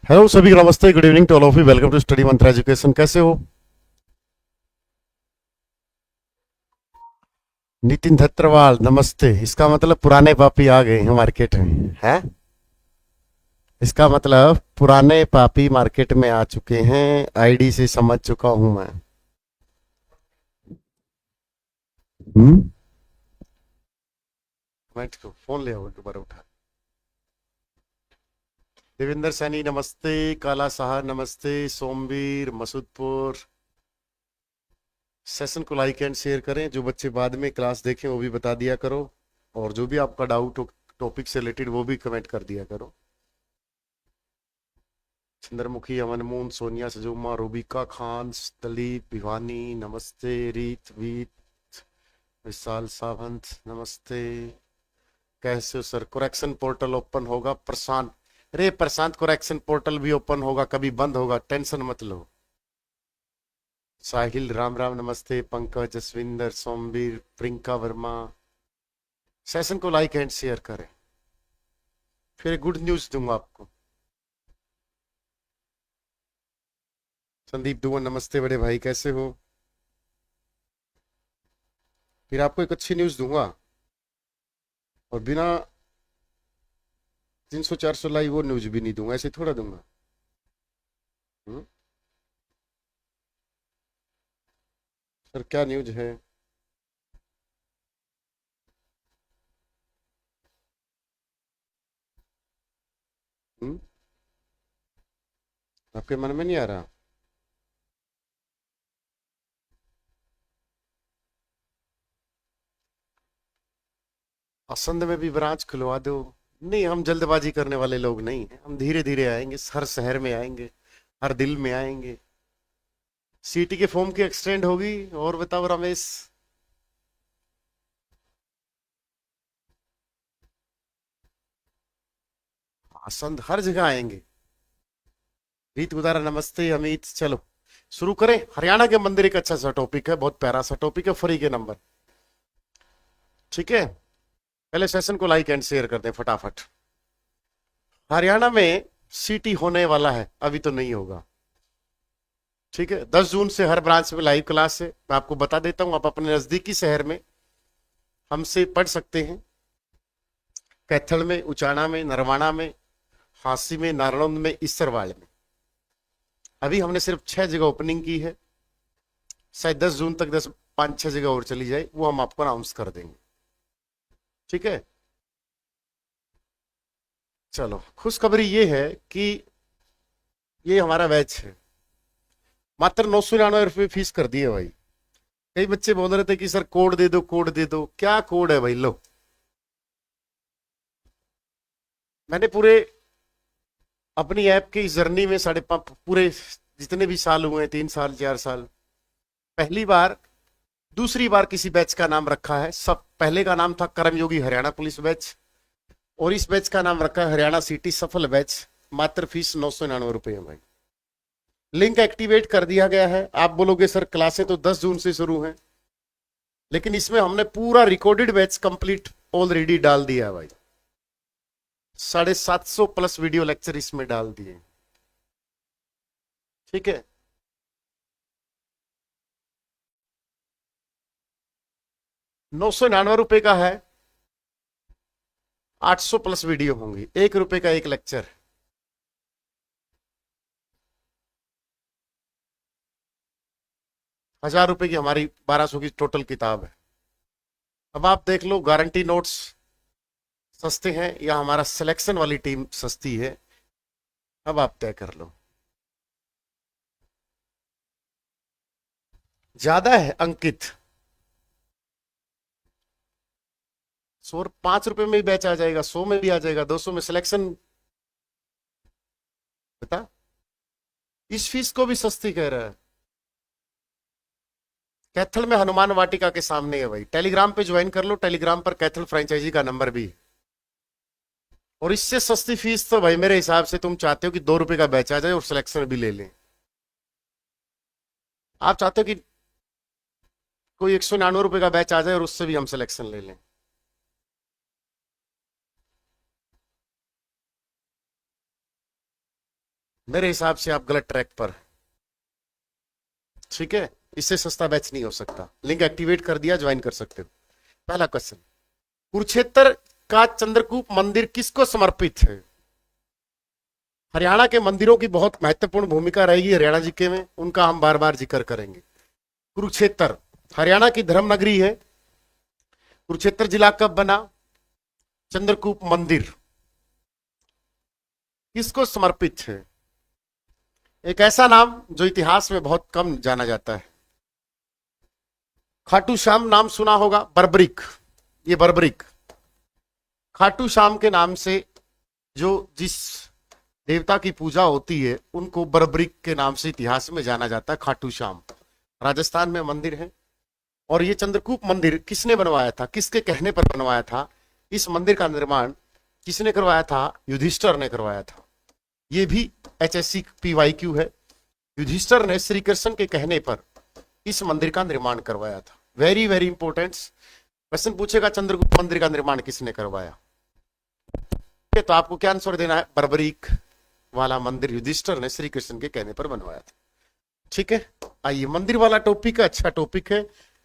Hello सभी को नमस्ते, good evening to all of you. Welcome to study Mantra education. कैसे हो? नितिन धत्रवाल नमस्ते। इसका मतलब पुराने पापी आ गए हैं मार्केट में, है? इसका मतलब पुराने पापी मार्केट में आ चुके हैं। आईडी से समझ चुका हूं मैं। हम्म। कमेंट को फोन ले आओ दोबारा उठा। देवेंद्र सैनी नमस्ते। काला साहा नमस्ते। सोमवीर मसूदपुर। सेशन को लाइक एंड शेयर करें। जो बच्चे बाद में क्लास देखें वो भी बता दिया करो। और जो भी आपका डाउट हो टॉपिक से रिलेटेड वो भी कमेंट कर दिया करो। चंद्रमुखी, अमन मून, सोनिया, सजुमा, रूबिका खान, दलीप, भिवानी नमस्ते। रीत वीत, विशाल सावंत नमस्ते। कैसे हो सर? करेक्शन पोर्टल ओपन होगा प्रशांत। अरे प्रशांत, करेक्शन पोर्टल भी ओपन होगा, कभी बंद होगा, टेंशन मत लो। साहिल राम राम नमस्ते। पंकज, जसविंदर, सोमवीर, प्रियंका वर्मा। सेशन को लाइक एंड शेयर करें। फिर गुड न्यूज दूंगा आपको। संदीप दुआ नमस्ते बड़े भाई, कैसे हो? फिर आपको एक अच्छी न्यूज दूंगा। और बिना 300 400 लाइव वो न्यूज भी नहीं दूंगा, ऐसे थोड़ा दूंगा। हम्म? सर क्या न्यूज है? हम्म? आपके मन में नहीं आ रहा? असंध में भी ब्रांच खुलवा दो। नहीं, हम जल्दबाजी करने वाले लोग नहीं हैं। हम धीरे धीरे आएंगे, हर शहर में आएंगे, हर दिल में आएंगे। सीटी के फॉर्म की एक्सटेंड होगी। और बताओ रमेश। असंध हर जगह आएंगे। रीत गुदारा नमस्ते। अमित, चलो शुरू करें। हरियाणा के मंदिर एक अच्छा सा टॉपिक है, बहुत प्यारा सा टॉपिक है, फ्री के नंबर। ठीक है, पहले सेशन को लाइक एंड शेयर कर दें फटाफट। हरियाणा में सीटी होने वाला है, अभी तो नहीं होगा। ठीक है, 10 जून से हर ब्रांच में लाइव क्लास है। मैं आपको बता देता हूं, आप अपने नजदीकी शहर में हमसे पढ़ सकते हैं। कैथल में, उचाना में, नरवाना में, हांसी में, नारनौंद में, इसरवाड़ में। अभी हमने सिर्फ 6 जगह ओपनिंग की है। शायद 10 जून तक 5 6 जगह और चली जाए, वो हम आपको अनाउंस कर देंगे। ठीक है, चलो खुशखबरी ये है कि ये हमारा बैच है। मात्र 999 रुपये फीस कर दी है भाई। कई बच्चे बोल रहे थे कि सर कोड दे दो, कोड दे दो। क्या कोड है भाई? लो, मैंने पूरे अपनी ऐप की जर्नी में पूरे जितने भी साल हुए हैं, 3 साल 4 साल, पहली बार दूसरी बार किसी बैच का नाम रखा है। सब पहले का नाम था कर्मयोगी हरियाणा पुलिस बैच, और इस बैच का नाम रखा है हरियाणा सिटी सफल बैच। मात्र फीस 999 रुपये है भाई। लिंक एक्टिवेट कर दिया गया है। आप बोलोगे सर क्लासें तो 10 जून से शुरू हैं, लेकिन इसमें हमने पूरा रिकॉर्डेड बैच कंप्लीट ऑलरेडी डाल दिया है भाई। 750 प्लस वीडियो लेक्चर इसमें डाल दिए। ठीक है, 999 रुपये का है। 800 प्लस वीडियो होंगी, 1 रुपए का एक लेक्चर। 1000 रुपए की हमारी 1200 की टोटल किताब है। अब आप देख लो, गारंटी नोट्स सस्ते हैं या हमारा सिलेक्शन वाली टीम सस्ती है, अब आप तय कर लो। ज्यादा है अंकित। 5 रुपए में ही बैच आ जाएगा, 100 में भी आ जाएगा, 200 में सिलेक्शन। बता, इस फीस को भी सस्ती कह रहा है। कैथल में हनुमान वाटिका के सामने है भाई। टेलीग्राम पे ज्वाइन कर लो, टेलीग्राम पर कैथल फ्रेंचाइजी का नंबर भी है। और इससे सस्ती फीस तो भाई मेरे हिसाब से तुम चाहते हो कि 2 रुपए का बैच आ जाए और सिलेक्शन भी ले लें। आप चाहते हो कि कोई 199 रुपए का बैच आ जाए और उससे भी हम सिलेक्शन ले लें। मेरे हिसाब से आप गलत ट्रैक पर। ठीक है, इससे सस्ता बैच नहीं हो सकता। लिंक एक्टिवेट कर दिया, ज्वाइन कर सकते हो। पहला क्वेश्चन, कुरुक्षेत्र का चंद्रकूप मंदिर किसको समर्पित है? हरियाणा के मंदिरों की बहुत महत्वपूर्ण भूमिका रहेगी हरियाणा जीके में, उनका हम बार बार जिक्र करेंगे। कुरुक्षेत्र हरियाणा की धर्म नगरी है। कुरुक्षेत्र जिला कब बना? चंद्रकूप मंदिर किसको समर्पित है? एक ऐसा नाम जो इतिहास में बहुत कम जाना जाता है। खाटू श्याम नाम सुना होगा, बर्बरिक, ये बर्बरिक खाटू श्याम के नाम से जो जिस देवता की पूजा होती है उनको बर्बरिक के नाम से इतिहास में जाना जाता है। खाटू श्याम राजस्थान में मंदिर है। और ये चंद्रकूप मंदिर किसने बनवाया था, किसके कहने पर बनवाया था? इस मंदिर का निर्माण किसने करवाया था? युधिष्ठिर ने करवाया था। ये भी HSC PYQ है। युधिष्ठिर ने श्री कृष्ण के कहने पर इस मंदिर का निर्माण करवाया था। वेरी वेरी इंपॉर्टेंट क्वेश्चन पूछेगा, चंद्रगुप्त मंदिर का निर्माण किसने करवाया? तो आपको क्या आंसर देना है? बर्बरीक वाला मंदिर युधिष्ठिर ने श्री कृष्ण के कहने पर बनवाया था। ठीक है, आइए, मंदिर वाला टॉपिक है, अच्छा टॉपिक है।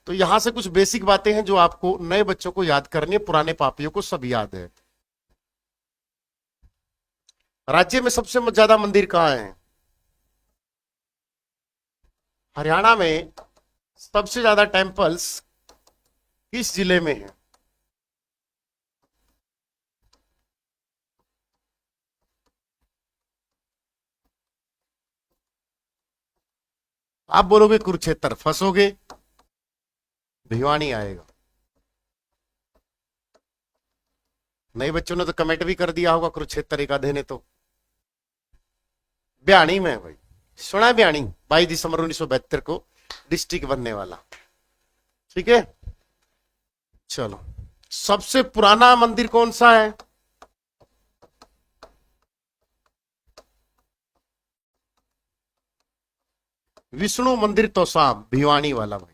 तो यहां से कुछ बेसिक बातें हैं जो आपको नए बच्चों को याद करनी है, पुराने पापियों को सब याद है। राज्य में सबसे ज्यादा मंदिर कहां है? हरियाणा में सबसे ज्यादा टेंपल्स किस जिले में है? आप बोलोगे कुरुक्षेत्र, फंसोगे, भिवानी आएगा। नए बच्चों ने तो कमेंट भी कर दिया होगा कुरुक्षेत्र एक आधे ने तो। ब्याणी में भाई, सुना है ब्याणी 22 दिसंबर 1972 को डिस्ट्रिक्ट बनने वाला। ठीक है, चलो, सबसे पुराना मंदिर कौन सा है? विष्णु मंदिर तोसाम, भिवानी वाला भाई,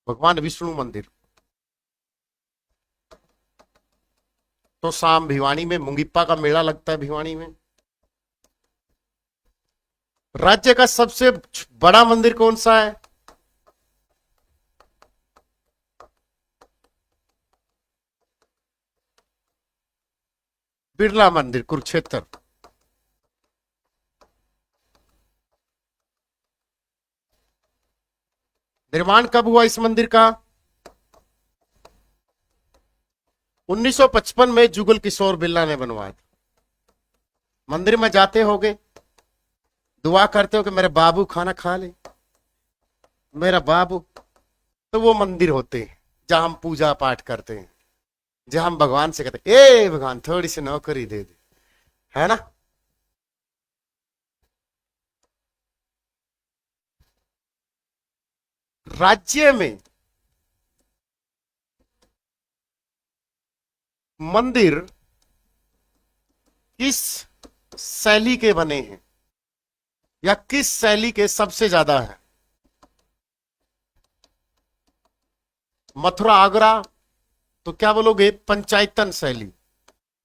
भगवान विष्णु मंदिर तोसाम भिवानी में। मुंगिप्पा का मेला लगता है भिवानी में। राज्य का सबसे बड़ा मंदिर कौन सा है? बिरला मंदिर, कुरुक्षेत्र। निर्माण कब हुआ इस मंदिर का? 1955 में जुगल किशोर बिरला ने बनवाया था। मंदिर में जाते होगे, दुआ करते हो कि मेरे बाबू खाना खा ले, मेरा बाबू। तो वो मंदिर होते हैं जहां हम पूजा पाठ करते हैं, जहां हम भगवान से कहते हैं ए भगवान थोड़ी सी नौकरी दे दे, है ना? राज्य में मंदिर किस शैली के बने हैं, या किस शैली के सबसे ज्यादा है? मथुरा, आगरा, तो क्या बोलोगे? पंचायतन शैली,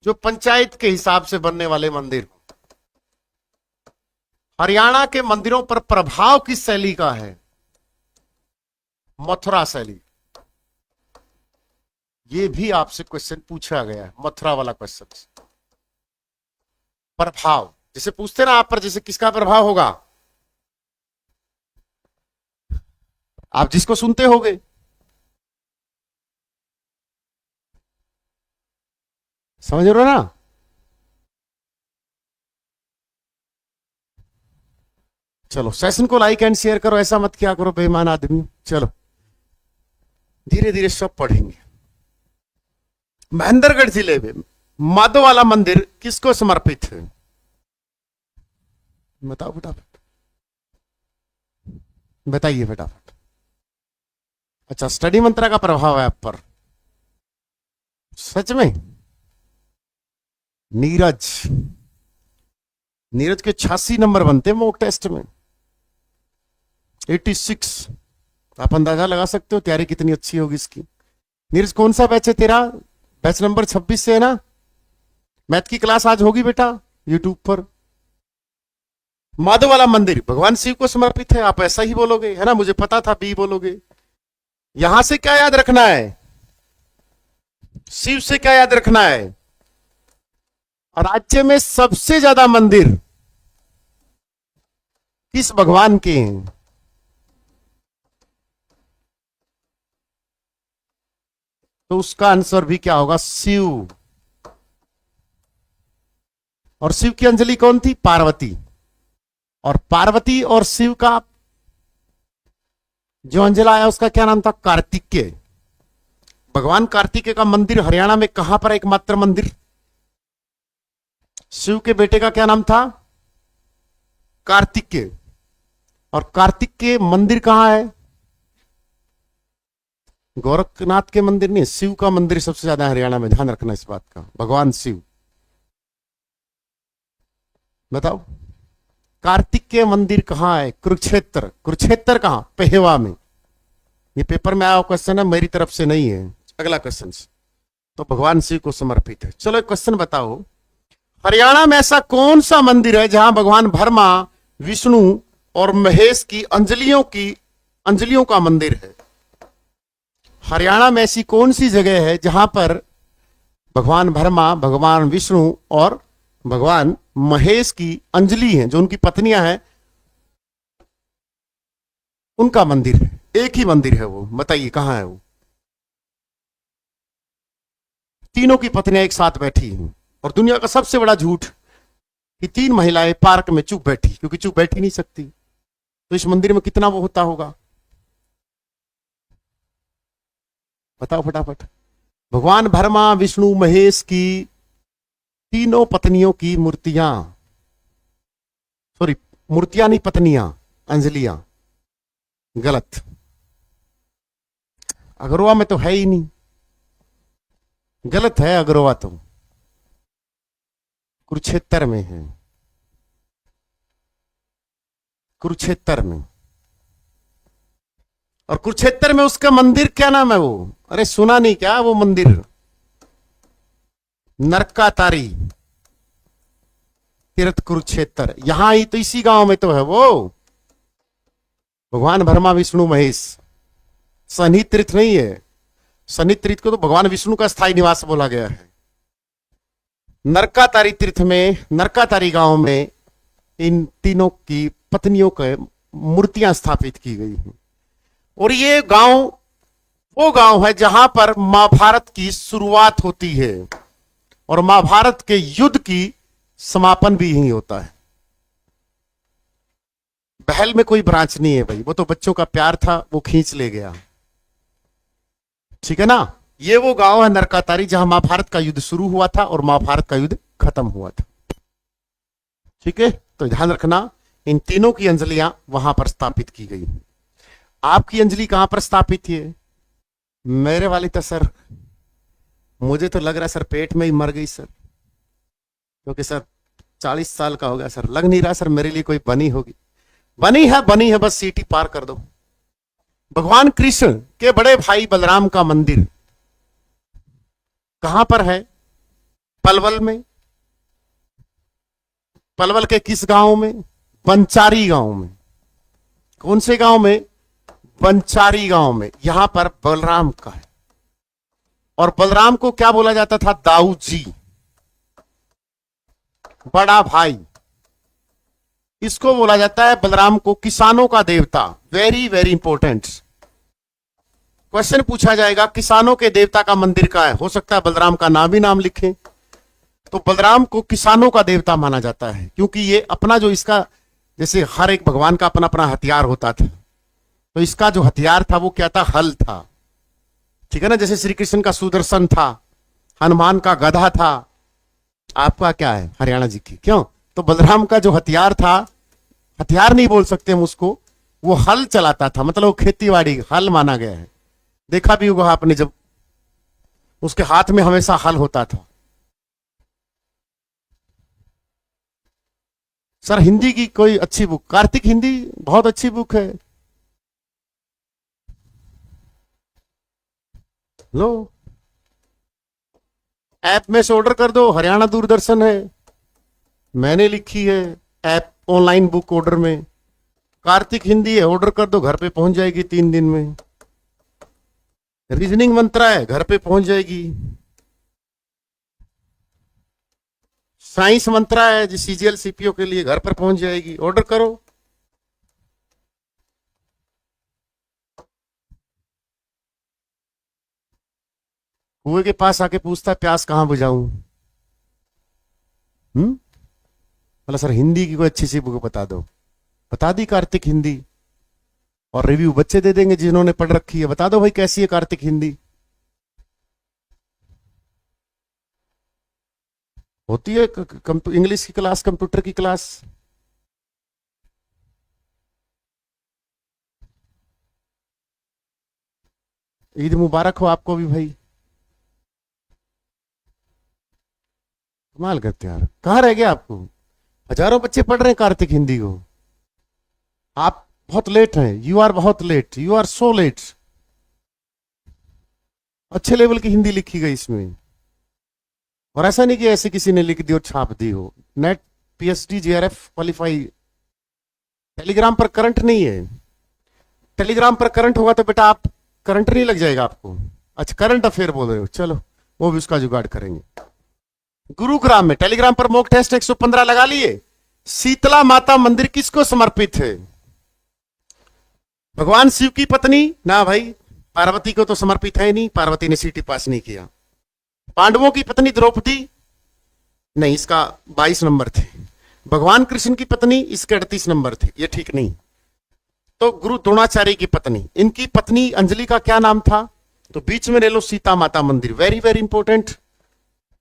जो पंचायत के हिसाब से बनने वाले मंदिर। हरियाणा के मंदिरों पर प्रभाव किस शैली का है? मथुरा शैली। ये भी आपसे क्वेश्चन पूछा गया है, मथुरा वाला क्वेश्चन। प्रभाव जैसे पूछते ना आप पर, जैसे किसका प्रभाव होगा, आप जिसको सुनते होगे। समझ रहे हो ना? चलो, सेशन को लाइक एंड शेयर करो, ऐसा मत क्या करो बेईमान आदमी। चलो, धीरे धीरे सब पढ़ेंगे। महेंद्रगढ़ जिले में माधव वाला मंदिर किसको समर्पित है? बताओ फटाफट, बताइए फटाफट। अच्छा, स्टडी मंत्रा का प्रभाव है आप पर, सच में? नीरज, नीरज के 86 नंबर बनते हैं मॉक टेस्ट में, 86। आप अंदाजा लगा सकते हो तैयारी कितनी अच्छी होगी इसकी। नीरज, कौन सा बैच है तेरा? बैच नंबर 26 से है ना? मैथ की क्लास आज होगी बेटा यूट्यूब पर। माधव वाला मंदिर भगवान शिव को समर्पित है, आप ऐसा ही बोलोगे, है ना, मुझे पता था बी बोलोगे। यहां से क्या याद रखना है, शिव से क्या याद रखना है, राज्य में सबसे ज्यादा मंदिर किस भगवान के हैं? तो उसका आंसर भी क्या होगा, शिव। और शिव की अंजलि कौन थी, पार्वती। और पार्वती और शिव का जो अंजला आया उसका क्या नाम था, कार्तिकेय। भगवान कार्तिकेय का मंदिर हरियाणा में कहां पर एकमात्र मंदिर? शिव के बेटे का क्या नाम था, कार्तिकेय। और कार्तिकेय मंदिर कहां है, गोरखनाथ के मंदिर नहीं, शिव का मंदिर सबसे ज्यादा हरियाणा में, ध्यान रखना इस बात का, भगवान शिव। बताओ कार्तिकेय मंदिर कहां है, कुरुक्षेत्र। कुरुक्षेत्र कहां, पेहवा में। ये पेपर में आया क्वेश्चन है, मेरी तरफ से नहीं है। अगला क्वेश्चन, तो भगवान शिव को समर्पित है। चलो एक क्वेश्चन बताओ, हरियाणा में ऐसा कौन सा मंदिर है जहां भगवान ब्रह्मा, विष्णु और महेश की अंजलियों का मंदिर है? हरियाणा में ऐसी कौन सी जगह है जहां पर भगवान ब्रह्मा, भगवान विष्णु और भगवान महेश की अंजलि है, जो उनकी पत्नियां हैं, उनका मंदिर है, एक ही मंदिर है वो, बताइए कहां है वो? तीनों की पत्नियां एक साथ बैठी हैं। और दुनिया का सबसे बड़ा झूठ कि 3 महिलाएं पार्क में चुप बैठी, क्योंकि चुप बैठ ही नहीं सकती। तो इस मंदिर में कितना वो होता होगा, बताओ फटाफट। भगवान ब्रह्मा, विष्णु, महेश की तीनों पत्नियों की मूर्तियां, सॉरी मूर्तियां नहीं, पत्नियां, अंजलियां, गलत। अगरवा में तो है ही नहीं, गलत है अगरवा तो, कुरुक्षेत्र में है, कुरुक्षेत्र में। और कुरुक्षेत्र में उसका मंदिर क्या नाम है वो, अरे सुना नहीं क्या वो मंदिर, नरकातारी तीर्थ कुरुक्षेत्र। यहां ही तो, इसी गांव में तो है वो, भगवान ब्रह्मा, विष्णु, महेश। शनि तीर्थ नहीं है, शनि तीर्थ को तो भगवान विष्णु का स्थायी निवास बोला गया है। नरकातारी तीर्थ में, नरकातारी गांव में इन तीनों की पत्नियों के मूर्तियां स्थापित की गई हैं। और ये गांव वो गांव है जहां पर महाभारत की शुरुआत होती है और महाभारत के युद्ध की समापन भी यही होता है। बहल में कोई ब्रांच नहीं है भाई, वो तो बच्चों का प्यार था, वो खींच ले गया, ठीक है ना। ये वो गांव है नरकातारी जहां महाभारत का युद्ध शुरू हुआ था और महाभारत का युद्ध खत्म हुआ था, ठीक है। तो ध्यान रखना, इन तीनों की अंजलियां वहां पर स्थापित की गई। आपकी अंजलि कहां पर स्थापित है? मेरे वाली तो सर, मुझे तो लग रहा है सर पेट में ही मर गई सर, क्योंकि सर 40 साल का हो गया सर, लग नहीं रहा सर मेरे लिए कोई बनी होगी। बनी है, बस सीटी पार कर दो। भगवान कृष्ण के बड़े भाई बलराम का मंदिर कहां पर है? पलवल में। पलवल के किस गांव में? बंचारी गांव में। कौन से गांव में? बंचारी गांव में। यहां पर बलराम का है। और बलराम को क्या बोला जाता था? दाऊ जी, बड़ा भाई। इसको बोला जाता है बलराम को किसानों का देवता। वेरी वेरी इंपॉर्टेंट क्वेश्चन पूछा जाएगा, किसानों के देवता का मंदिर कहां है? हो सकता है बलराम का नाम ही नाम लिखें। तो बलराम को किसानों का देवता माना जाता है, क्योंकि ये अपना जो इसका, जैसे हर एक भगवान का अपना अपना हथियार होता था, तो इसका जो हथियार था वो क्या था? हल था, ठीक है ना। जैसे श्री कृष्ण का सुदर्शन था, हनुमान का गधा था, आपका क्या है? हरियाणा जी की। क्यों? तो बलराम का जो हथियार था, हथियार नहीं बोल सकते हम उसको, वो हल चलाता था, मतलब वो खेतीबाड़ी हल माना गया है। देखा भी होगा आपने, जब उसके हाथ में हमेशा हल होता था। सर हिंदी की कोई अच्छी बुक, कार्तिक हिंदी बहुत अच्छी बुक है, लो ऐप में से ऑर्डर कर दो। हरियाणा दूरदर्शन है, मैंने लिखी है ऐप, ऑनलाइन बुक ऑर्डर में। कार्तिक हिंदी है, ऑर्डर कर दो, घर पे पहुंच जाएगी 3 दिन में। रीजनिंग मंत्रा है, घर पे पहुंच जाएगी। साइंस मंत्रा है जो सीजीएल सीपीओ के लिए, घर पर पहुंच जाएगी, ऑर्डर करो। कुएं के पास आके पूछता है प्यास कहां बुझाऊं। बोला सर हिंदी की कोई अच्छी सी बुक बता दो। बता दी कार्तिक हिंदी, और रिव्यू बच्चे दे देंगे जिन्होंने पढ़ रखी है। बता दो भाई कैसी है कार्तिक हिंदी। होती है इंग्लिश की क्लास, कंप्यूटर की क्लास। ईद मुबारक हो आपको भी भाई। कमाल करते यार, कहाँ रह गया आपको। हजारों बच्चे पढ़ रहे हैं कार्तिक हिंदी को, आप बहुत लेट हैं। यू आर बहुत late, you are so late. अच्छे लेवल की हिंदी लिखी गई इसमें, और ऐसा नहीं कि ऐसे किसी ने लिख दी और छाप दी हो। Net, PhD, JRF qualify. Telegram पर करंट नहीं है। टेलीग्राम पर करंट होगा तो बेटा आप करंट नहीं लग जाएगा आपको। अच्छा करंट अफेयर बोल रहे हो, चलो वो भी उसका जुगाड़ करेंगे। गुरुग्राम में टेलीग्राम पर मॉक टेस्ट 115 लगा लिए। शीतला माता मंदिर किसको समर्पित है। भगवान शिव की पत्नी ना भाई, पार्वती को तो समर्पित है नहीं, पार्वती ने सीटी पास नहीं किया। पांडवों की पत्नी द्रौपदी नहीं, इसका 22 नंबर थे। भगवान कृष्ण की पत्नी, इसके 38 नंबर थे, ये ठीक नहीं। तो गुरु द्रोणाचार्य की पत्नी, इनकी पत्नी अंजलि का क्या नाम था। तो बीच में ले लो सीता माता मंदिर, वेरी वेरी इंपॉर्टेंट।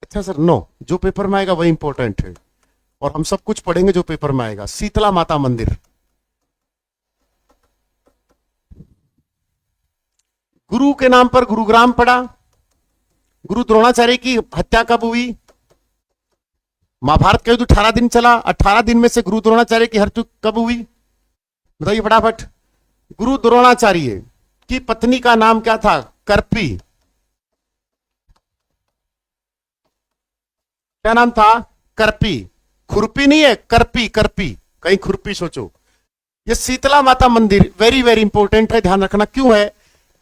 अच्छा सर नो, जो पेपर में आएगा वही इंपॉर्टेंट है, और हम सब कुछ पढ़ेंगे जो पेपर में आएगा। शीतला माता मंदिर। गुरु के नाम पर गुरुग्राम पड़ा। गुरु द्रोणाचार्य की हत्या कब हुई। महाभारत का युद्ध 18 दिन चला, 18 दिन में से गुरु द्रोणाचार्य की हत्या कब हुई, बताइए फटाफट। गुरु द्रोणाचार्य की पत्नी का नाम क्या था, करपी। क्या नाम था, करपी। खुरपी नहीं है, करपी, करपी, कहीं खुरपी सोचो। ये शीतला माता मंदिर वेरी वेरी इंपॉर्टेंट है, ध्यान रखना। क्यों है,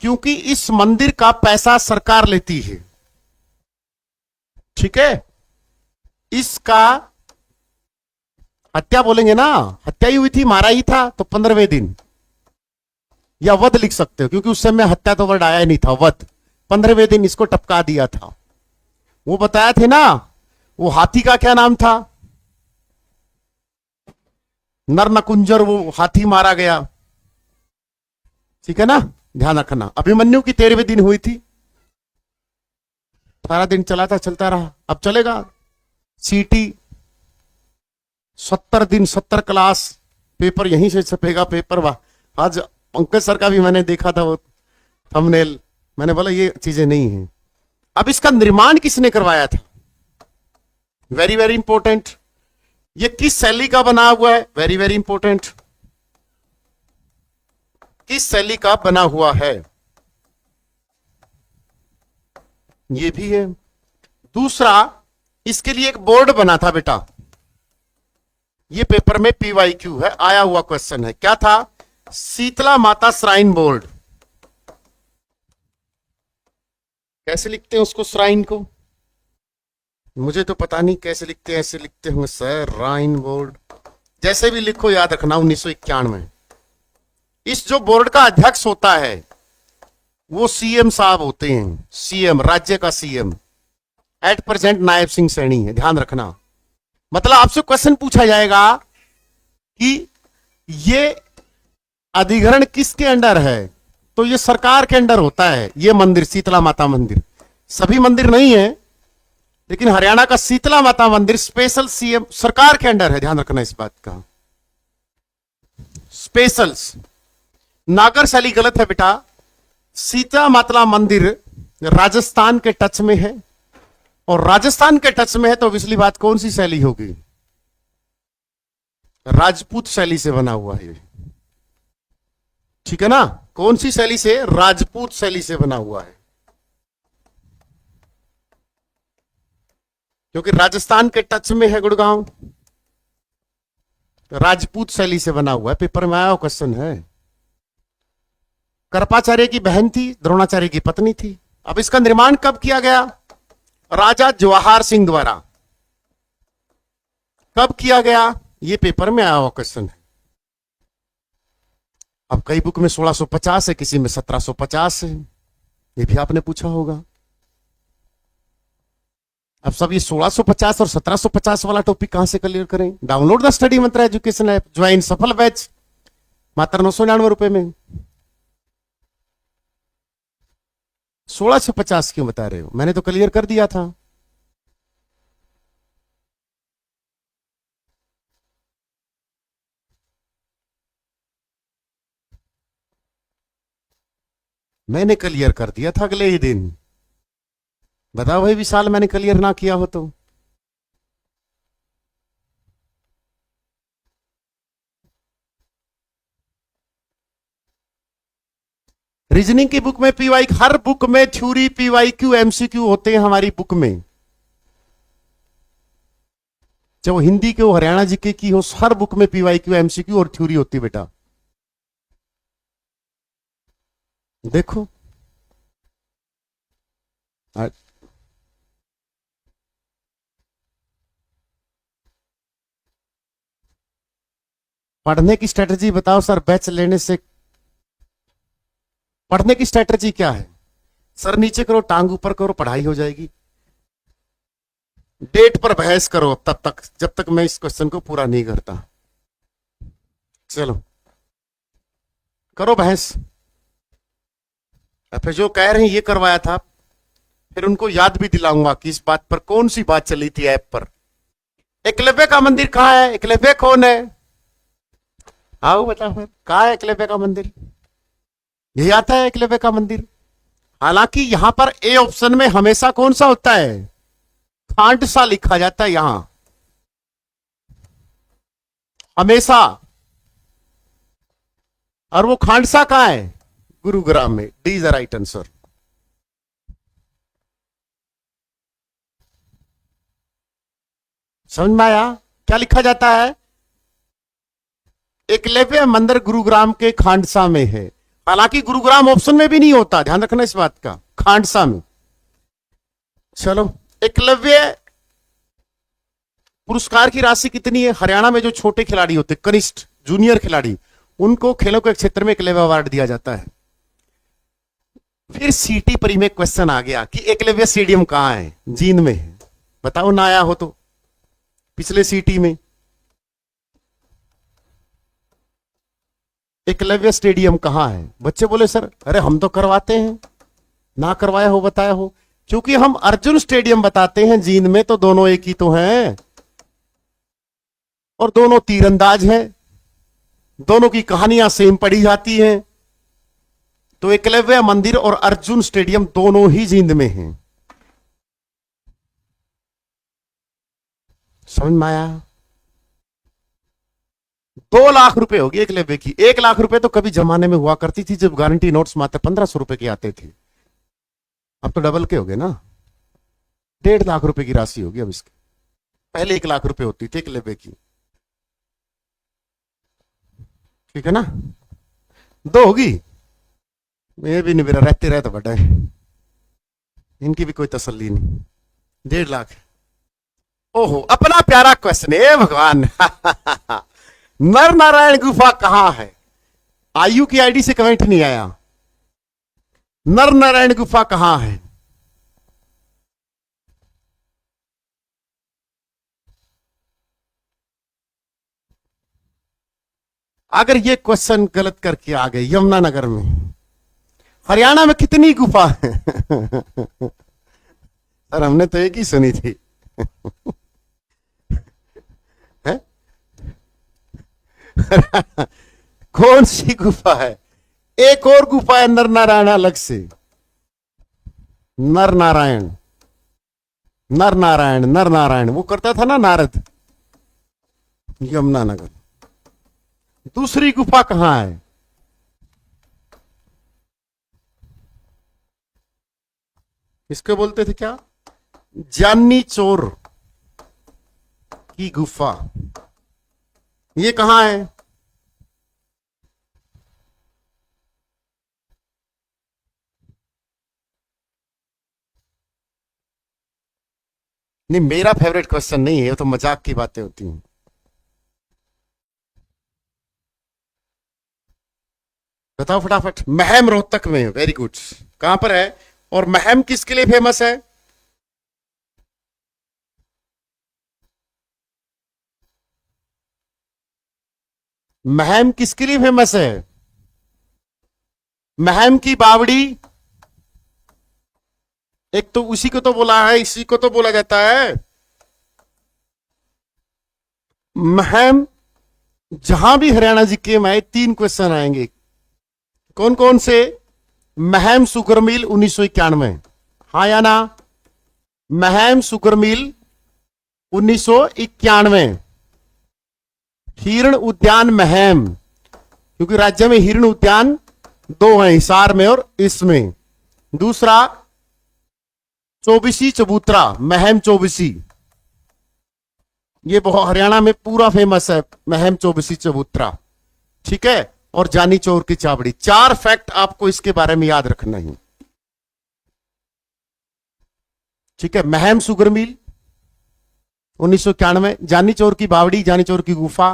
क्योंकि इस मंदिर का पैसा सरकार लेती है, ठीक है। इसका हत्या बोलेंगे ना, हत्या ही हुई थी, मारा ही था, तो 15वें दिन, या वध लिख सकते हो, क्योंकि उस समय हत्या तो वर्ड आया ही नहीं था, वध। 15वें दिन इसको टपका दिया था। वो बताया थे ना, वो हाथी का क्या नाम था, नर नकुंजर, वो हाथी मारा गया, ठीक है ना, ध्यान रखना। अभिमन्यु की 13वें दिन हुई थी। 18 दिन चला था, चलता रहा, अब चलेगा। सीटी 70 दिन, 70 क्लास, पेपर यहीं से छपेगा पेपर। वाह, आज पंकज सर का भी मैंने देखा था वो थंबनेल, मैंने बोला ये चीजें नहीं है। अब इसका निर्माण किसने करवाया था, वेरी वेरी इंपॉर्टेंट। ये किस शैली का बना हुआ है, वेरी वेरी इंपॉर्टेंट। किस शैली का बना हुआ है, ये भी है। दूसरा, इसके लिए एक बोर्ड बना था बेटा, ये पेपर में पीवाईक्यू है, आया हुआ क्वेश्चन है। क्या था, शीतला माता श्राइन बोर्ड। कैसे लिखते हैं उसको, श्राइन को, मुझे तो पता नहीं कैसे लिखते हैं, ऐसे लिखते होंगे सर, राइन बोर्ड। जैसे भी लिखो याद रखना, 1991। इस जो बोर्ड का अध्यक्ष होता है वो सीएम साहब होते हैं, सीएम, राज्य का CM. At present Nayab Singh Saini है, ध्यान रखना। मतलब आपसे क्वेश्चन पूछा जाएगा कि ये अधिग्रहण किसके अंडर है, तो ये सरकार के अंडर होता है। ये मंदिर शीतला माता मंदिर, सभी मंदिर नहीं है, लेकिन हरियाणा का शीतला माता मंदिर स्पेशल सीएम सरकार के अंडर है, ध्यान रखना इस बात का। स्पेशल्स, नागर शैली गलत है बेटा। सीता माता मंदिर राजस्थान के टच में है, और राजस्थान के टच में है तो पिछली बात कौन सी शैली होगी, राजपूत शैली से बना हुआ है, ठीक है ना। कौन सी शैली से, राजपूत शैली से बना हुआ है, क्योंकि राजस्थान के टच में है गुड़गांव। राजपूत शैली से बना हुआ है, पेपर में आया हुआ क्वेश्चन है। कृपाचार्य की बहन थी, द्रोणाचार्य की पत्नी थी। अब इसका निर्माण कब किया गया? राजा जवाहर सिंह द्वारा। कब किया गया? ये पेपर में आया हुआ क्वेश्चन है। अब कई बुक में 1650 है, किसी में 1750 है, ये भी आपने पूछा होगा। अब सब ये 1650 और 1750 वाला टॉपिक कहां से क्लियर करें? Download the study Mantra education app, join सफल बैच, मात्र 999 में। 1650 क्यों बता रहे हो? मैंने तो क्लियर कर दिया था। मैंने क्लियर कर दिया था अगले ही दिन। बताओ भाई विशाल, मैंने क्लियर ना किया हो तो? रीजनिंग की बुक में पीवाई, हर बुक में थ्योरी, पीवाई क्यू, एमसीक्यू होते हैं हमारी बुक में। चाहे वो हिंदी के हो, हरियाणा जीके की हो, हर बुक में पीवाई क्यू, एमसीक्यू और थ्योरी होती है बेटा। देखो पढ़ने की स्ट्रेटजी बताओ सर, बैच लेने से पढ़ने की स्ट्रेटजी क्या है? सर नीचे करो, टांग ऊपर करो, पढ़ाई हो जाएगी। डेट पर बहस करो तब तक, जब तक मैं इस क्वेश्चन को पूरा नहीं करता। चलो करो बहस। फिर जो कह रहे हैं ये करवाया था, फिर उनको याद भी दिलाऊंगा कि इस बात पर कौन सी बात चली थी ऐप पर। एकलव्य का मंदिर कहाँ है? एकलव्य कौन है? आओ बताओ फिर, कहाँ है एकलव्य का मंदिर? यही आता है एकलव्य का मंदिर। हालांकि यहां पर ए ऑप्शन में हमेशा कौन सा होता है? खांडसा लिखा जाता है यहां हमेशा। और वो खांडसा कहां है? गुरुग्राम में। D is the right answer. समझ में आया क्या लिखा जाता है? एकलव्य मंदिर गुरुग्राम के खांडसा में है। हालांकि गुरुग्राम ऑप्शन में भी नहीं होता, ध्यान रखना इस बात का, खांडसा में। चलो, एकलव्य पुरस्कार की राशि कितनी है? हरियाणा में जो छोटे खिलाड़ी होते, कनिष्ठ जूनियर खिलाड़ी, उनको खेलों के क्षेत्र में एकलव्य अवार्ड दिया जाता है। फिर सीटी परी में क्वेश्चन आ गया कि एकलव्य स्टेडियम कहां है? जींद में है। बताओ ना आया हो तो पिछले सीटी में। एकलव्य स्टेडियम कहां है? बच्चे बोले सर अरे हम तो करवाते हैं, ना करवाया हो बताया हो। क्योंकि हम अर्जुन स्टेडियम बताते हैं जींद में, तो दोनों एक ही तो हैं और दोनों तीरंदाज हैं, दोनों की कहानियां सेम पढ़ी जाती हैं। तो एकलव्य मंदिर और अर्जुन स्टेडियम दोनों ही जींद में हैं। समझ में आया? 2 लाख रुपए होगी एकलव्य की। 1 लाख रुपए तो कभी जमाने में हुआ करती थी जब गारंटी नोट्स मात्र 1500 रुपए के आते थे। अब तो डबल के हो गए ना, 1.5 लाख रुपए की राशि होगी अब इसकी। पहले 1 लाख रुपए होती थी एकलव्य की। ठीक है ना? 2 होगी। ये भी नहीं, मेरा रहते रहे तो बड़ा है, इनकी भी कोई तसल्ली नहीं। 1.5 लाख। ओहो, अपना प्यारा क्वेश्चन है भगवान। नर नारायण गुफा कहां है? आयु की आईडी से कमेंट नहीं आया। नर नारायण गुफा कहां है? अगर ये क्वेश्चन गलत करके आ गए, यमुनानगर में, हरियाणा में कितनी गुफा है? सर हमने तो एक ही सुनी थी। है? कौन सी गुफा है? एक और गुफा है नर नारायण अलग से। नर नारायण, नर नारायण, नर नारायण वो करता था ना नारद। यमुनानगर। दूसरी गुफा कहां है? इसको बोलते थे क्या? जानी चोर की गुफा। ये कहां है? नहीं, मेरा फेवरेट क्वेश्चन नहीं है, वो तो मजाक की बातें होती हैं। बताओ फटाफट। महम रोहतक में है, वेरी गुड। कहां पर है? और महम किसके लिए फेमस है? महम किसके लिए फेमस है? महम की बावड़ी। एक तो उसी को तो बोला है, इसी को तो बोला जाता है महम। जहां भी हरियाणा जी के में 3 क्वेश्चन आएंगे। कौन कौन से? महम सुगर मिल 1991, हाँ या ना? Meham sugar mill 1991। हिरण उद्यान महम, क्योंकि राज्य में हिरण उद्यान 2 हैं, हिसार में और इसमें। दूसरा चौबीसी चबूतरा, महम चौबीसी, ये बहुत हरियाणा में पूरा फेमस है, महम चौबीसी चबूतरा। ठीक है। और जानी चौर की चावड़ी। 4 फैक्ट आपको इसके बारे में याद रखना है। ठीक है। महम सुगर मिल 1991, जानी चौर की बावड़ी, जानी चौर की गुफा,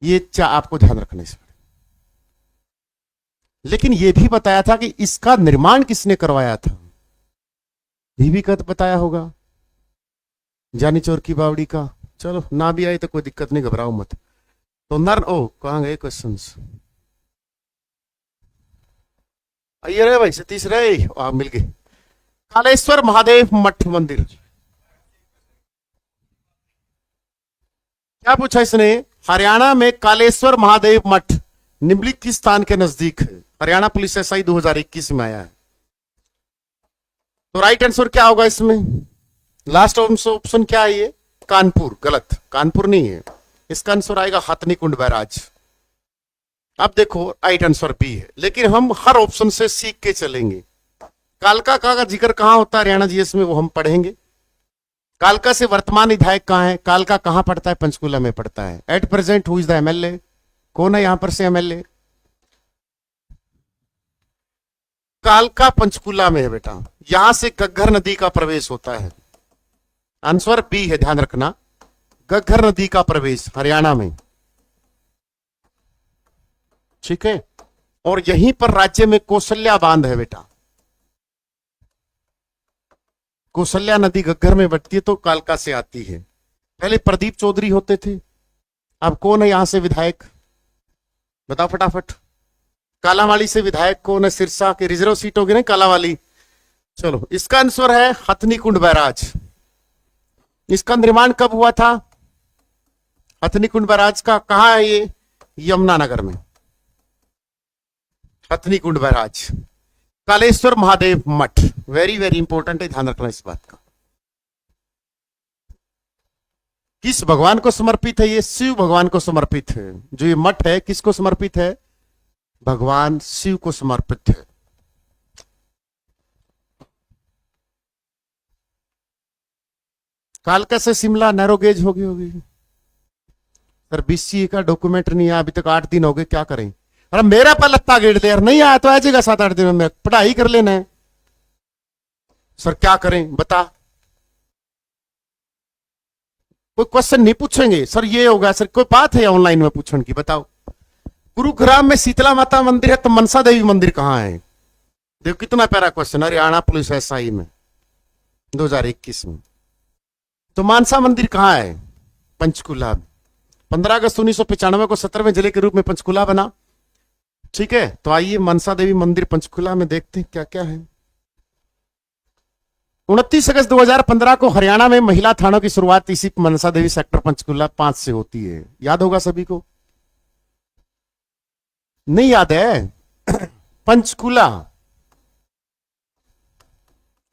ये आपको ध्यान रखना है इसमें। लेकिन यह भी बताया था कि इसका निर्माण किसने करवाया था, ये भी कद बताया होगा, जानी चौर की बावड़ी का। चलो ना भी आए तो कोई दिक्कत नहीं, घबराओ मत। तो नर ओ कहां गए क्वेश्चंस? आइए रे भाई, सतीश रे, आप मिल गए। कालेश्वर महादेव मठ मंदिर, क्या पूछा इसने? हरियाणा में कालेश्वर महादेव मठ निम्नलिखित किस स्थान के नजदीक है? हरियाणा पुलिस एसआई 2021 में आया है। तो राइट आंसर क्या होगा इसमें? लास्ट ऑप्शन क्या है ये? कानपुर। गलत, कानपुर नहीं है। इसका आंसर आएगा हथनीकुंड बैराज। अब देखो राइट आंसर बी है, लेकिन हम हर ऑप्शन से सीख के चलेंगे। कालका का जिक्र कहां होता है हरियाणा जीएस में, वो हम पढ़ेंगे। कालका से वर्तमान विधायक कहां है? कालका कहां पड़ता है? पंचकुला में पड़ता है। At present who is the MLA? कौन है यहां पर से एमएलए? कालका पंचकुला में है बेटा, यहां से घग्गर नदी का प्रवेश होता है। आंसर बी है, ध्यान रखना, घग्गर नदी का प्रवेश हरियाणा में। ठीक है। और यहीं पर राज्य में कौशल्या बांध है बेटा। कौशल्या नदी घग्गर में बढ़ती है तो कालका से आती है। पहले प्रदीप चौधरी होते थे, अब कौन है यहां से विधायक? बताओ फटाफट। कालावाली से विधायक कौन है? सिरसा की रिजर्व सीट होगी ना कालावाली। चलो, इसका आंसर है हथनीकुंड बैराज। इसका निर्माण कब हुआ था? हथनीकुंड बैराज का कहां है ये? यमुनानगर में। हथनीकुंड बैराज। कालेश्वर महादेव मठ, वेरी वेरी इंपॉर्टेंट है, ध्यान रखना इस बात का। किस भगवान को समर्पित है ये? शिव भगवान को समर्पित है। जो ये मठ है किसको समर्पित है? भगवान शिव को समर्पित है। कालका से शिमला नैरोगेज होगी। सर बीसीए का डॉक्यूमेंट नहीं आया अभी तक, 8 दिन हो गए, क्या करें? अरे मेरा पर लत्ता गेट दे यार, नहीं आया तो आ जाएगा 7-8 दिन में, पढ़ाई कर लेना है। सर क्या करें बता? कोई क्वेश्चन नहीं पूछेंगे सर ये होगा, सर कोई बात है ऑनलाइन में पूछने की? बताओ। गुरुग्राम में शीतला माता मंदिर है तो मनसा देवी मंदिर कहां है? देखो कितना प्यारा क्वेश्चन, हरियाणा पुलिस एसआई में 2021 में। तो मानसा मंदिर कहां है? पंचकुला। 15 अगस्त 1995 को 17वें जिले के रूप में पंचकुला बना। ठीक है। तो आइए मनसा देवी मंदिर पंचकुला में देखते हैं क्या क्या है। 29 अगस्त 2015 को हरियाणा में महिला थानों की शुरुआत इसी मनसा देवी सेक्टर पंचकुला 5 से होती है। याद होगा सभी को? नहीं याद है? पंचकुला।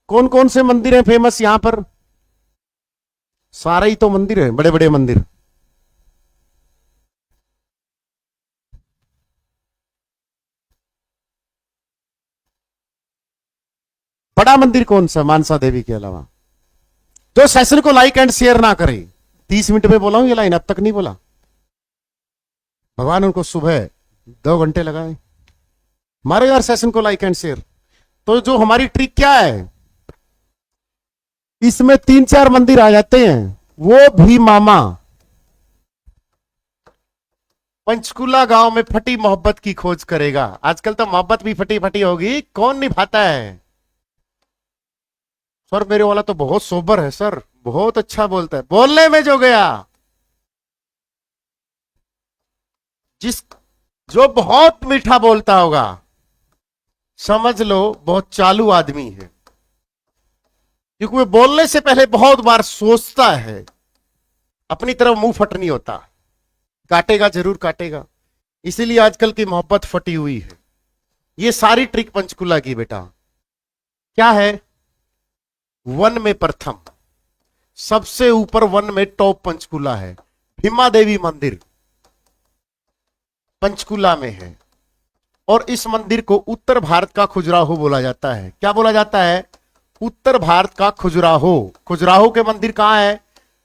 कौन कौन से मंदिर हैं फेमस यहां पर? सारे ही तो मंदिर है, बड़े बड़े मंदिर। बड़ा मंदिर कौन सा मानसा देवी के अलावा? जो सेशन को लाइक एंड शेयर ना करे। 30 मिनट में बोला हूं ये लाइन, अब तक नहीं बोला। भगवान उनको सुबह 2 घंटे लगाए। मारो यार सेशन को लाइक एंड शेयर। तो जो हमारी ट्रिक क्या है, इसमें 3-4 मंदिर आ जाते हैं, वो भी मामा। पंचकुला गांव में फटी मोहब्बत की खोज करेगा। आजकल तो मोहब्बत भी फटी फटी होगी, कौन निभाता है? सर मेरे वाला तो बहुत सोबर है सर, बहुत अच्छा बोलता है, बोलने में जो गया। जिस जो बहुत मीठा बोलता होगा, समझ लो बहुत चालू आदमी है, क्योंकि वो बोलने से पहले बहुत बार सोचता है, अपनी तरफ मुंह फट नहीं होता, काटेगा जरूर काटेगा। इसीलिए आजकल की मोहब्बत फटी हुई है। ये सारी ट्रिक पंचकुला की बेटा। क्या है? वन में प्रथम, सबसे ऊपर वन में टॉप पंचकुला है। भीमा देवी मंदिर पंचकुला में है, और इस मंदिर को उत्तर भारत का खजुराहो बोला जाता है। क्या बोला जाता है? उत्तर भारत का खजुराहो। खजुराहो के मंदिर कहां है?